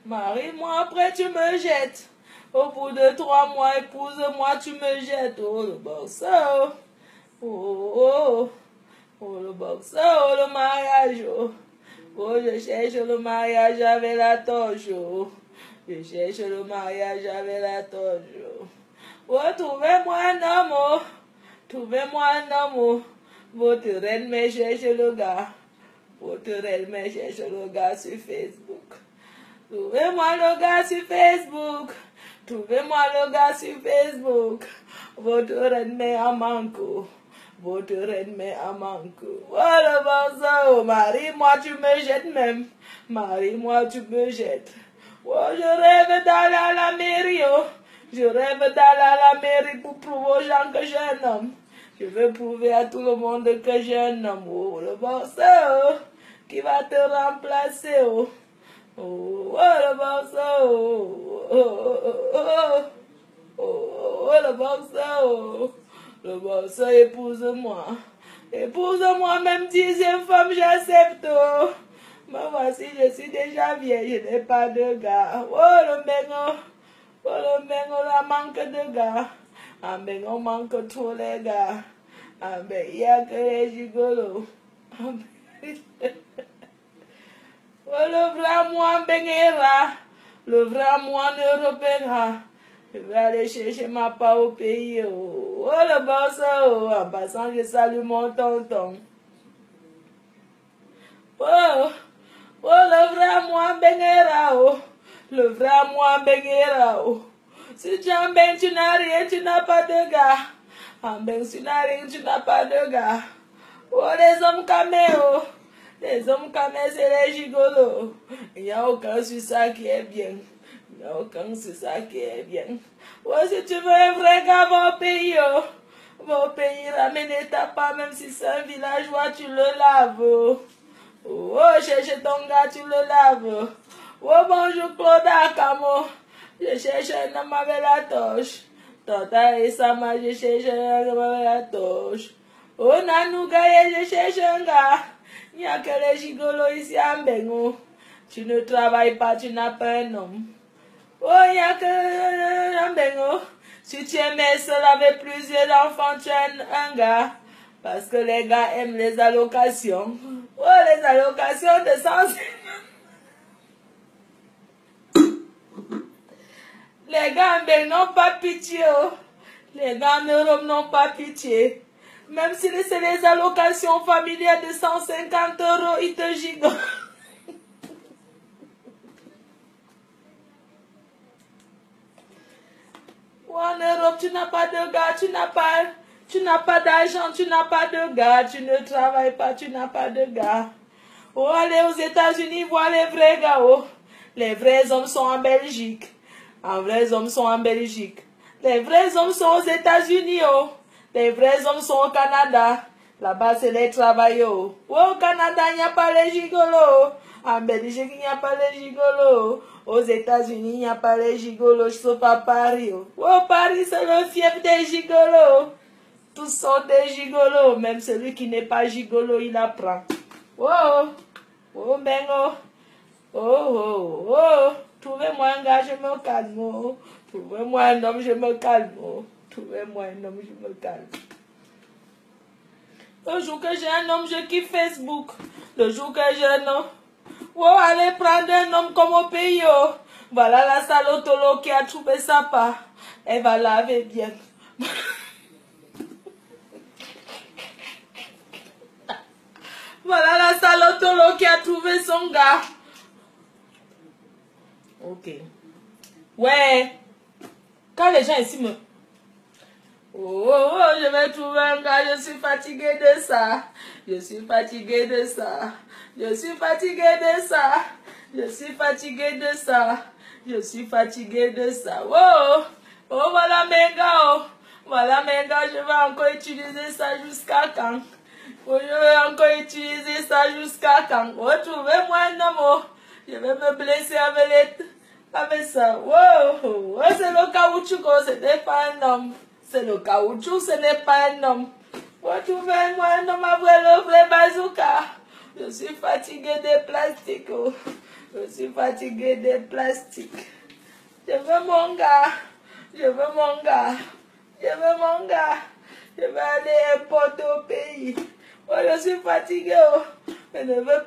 Marie-moi, après, tu me jettes. Au bout de 3 mois, épouse-moi, tu me jettes. Oh, le boxeur. Oh, le boxeur, oh, le mariage. Oh, je cherche le mariage avec la torche. Je cherche le mariage avec la torche. Oh, trouvez-moi un homme. Trouvez-moi un homme. Votre reine me cherche le gars. Votre reine me cherche le gars sur Facebook. Trouvez-moi le gars sur Facebook. Trouvez-moi le gars sur Facebook. Votre reine me en manque. Votre reine me en manque. Oh, le boxeur, marie-moi, tu me jettes même. Marie-moi, tu me jettes. Oh, je rêve d'aller à la mairie. Oh. Je rêve d'aller à la mairie pour prouver aux gens que j'ai un homme. Je veux prouver à tout le monde que j'ai un homme. Oh, le boxeur qui va te remplacer. Oh, le boxeur. Le boxeur. Le boxeur, épouse-moi. Épouse-moi, même 10e femme, j'accepte. Mais voici, je suis déjà vieille, je n'ai pas de gars. Oh, le mengo. Oh, le mengo, là, manque de gars. Ah, ben, on manque trop les gars. Ah, ben, il n'y a que les gigolos. Ah, ben, oh, le vrai moi, benera. Le vrai moi ne repérera. Je vais aller chercher ma part au pays. Oh, le boss, en passant, je salue mon tonton. Oh, le vrai moi, benera. Oh, le vrai moi, benera. Oh. Si tu en ben, tu n'as rien, tu n'as pas de gars. En ben, si tu n'as rien, tu n'as pas de gars. Oh, les hommes caméos. Les hommes camés, c'est les gigolos. Il n'y a aucun sur ça qui est bien. Il n'y a aucun sur ça qui est bien. Oh, si tu veux un vrai gars, va au pays. Oh. Va au pays, ramène ta part, même si c'est un villageois, tu le laves. Oh, cherche ton gars, tu le laves. Oh, bonjour Claude Akamo. Je cherche un homme avec la torche. Tata et Sama, je cherche un homme avec la torche. Oh, Nanou Gaye, je cherche un gars. Il n'y a que les gigolos ici à Mbengo. Tu ne travailles pas, tu n'as pas un homme. Oh, il n'y a que Mbengo. Si tu aimais seul avec plusieurs enfants, tu as un gars. Parce que les gars aiment les allocations. Oh, les allocations de 150. Les gars n'ont pas pitié. Oh. Les gars en Europe n'ont pas pitié. Même si c'est les allocations familiales de 150 €, ils te gigotent. En Europe, tu n'as pas de gars, tu n'as pas d'argent, tu n'as pas de gars, tu ne travailles pas, tu n'as pas de gars. Oh, allez aux États-Unis, voir les vrais gars. Oh. Les vrais hommes sont en Belgique. Les vrais hommes sont en Belgique. Les vrais hommes sont aux États-Unis. Oh. Les vrais hommes sont au Canada. Là-bas, c'est les travailleurs. Oh, au Canada, il n'y a pas les gigolos. En Belgique, il n'y a pas les gigolos. Aux États-Unis, il n'y a pas les gigolos, sauf à Paris. Oh, Paris, c'est le fief des gigolos. Tous sont des gigolos. Même celui qui n'est pas gigolo, il apprend. Oh. Oh, bengo. Oh. Trouvez-moi un gars, je me calme. Trouvez-moi un homme, je me calme. Trouvez-moi un homme, je me calme. Le jour que j'ai un homme, je kiffe Facebook. Le jour que j'ai un homme, allez prendre un homme comme au pays. Voilà la salotolo qui a trouvé sa part. Elle va laver bien. Voilà la salotolo qui a trouvé son gars. Ok. Ouais. Quand les gens ici me... Oh, je vais trouver un gars, je suis fatiguée de ça. Je suis fatiguée de ça. Je suis fatiguée de ça. Je suis fatiguée de ça. Je suis fatiguée de ça. Oh, voilà mes gars. Voilà mes gars, je vais encore utiliser ça jusqu'à quand? Oh, je vais encore utiliser ça jusqu'à quand? Oh, trouvez-moi un homme. Je vais me blesser avec ça. Oh, c'est le caoutchouc, ce n'est pas un homme. C'est le caoutchouc, ce n'est pas un homme. Retrouvez-moi un homme après le vrai bazooka. Je suis fatiguée des plastiques. Je suis fatiguée des plastiques. Je veux mon gars. Je veux mon gars. Je veux mon gars. Je vais aller importer au pays. Je suis fatiguée. Je ne veux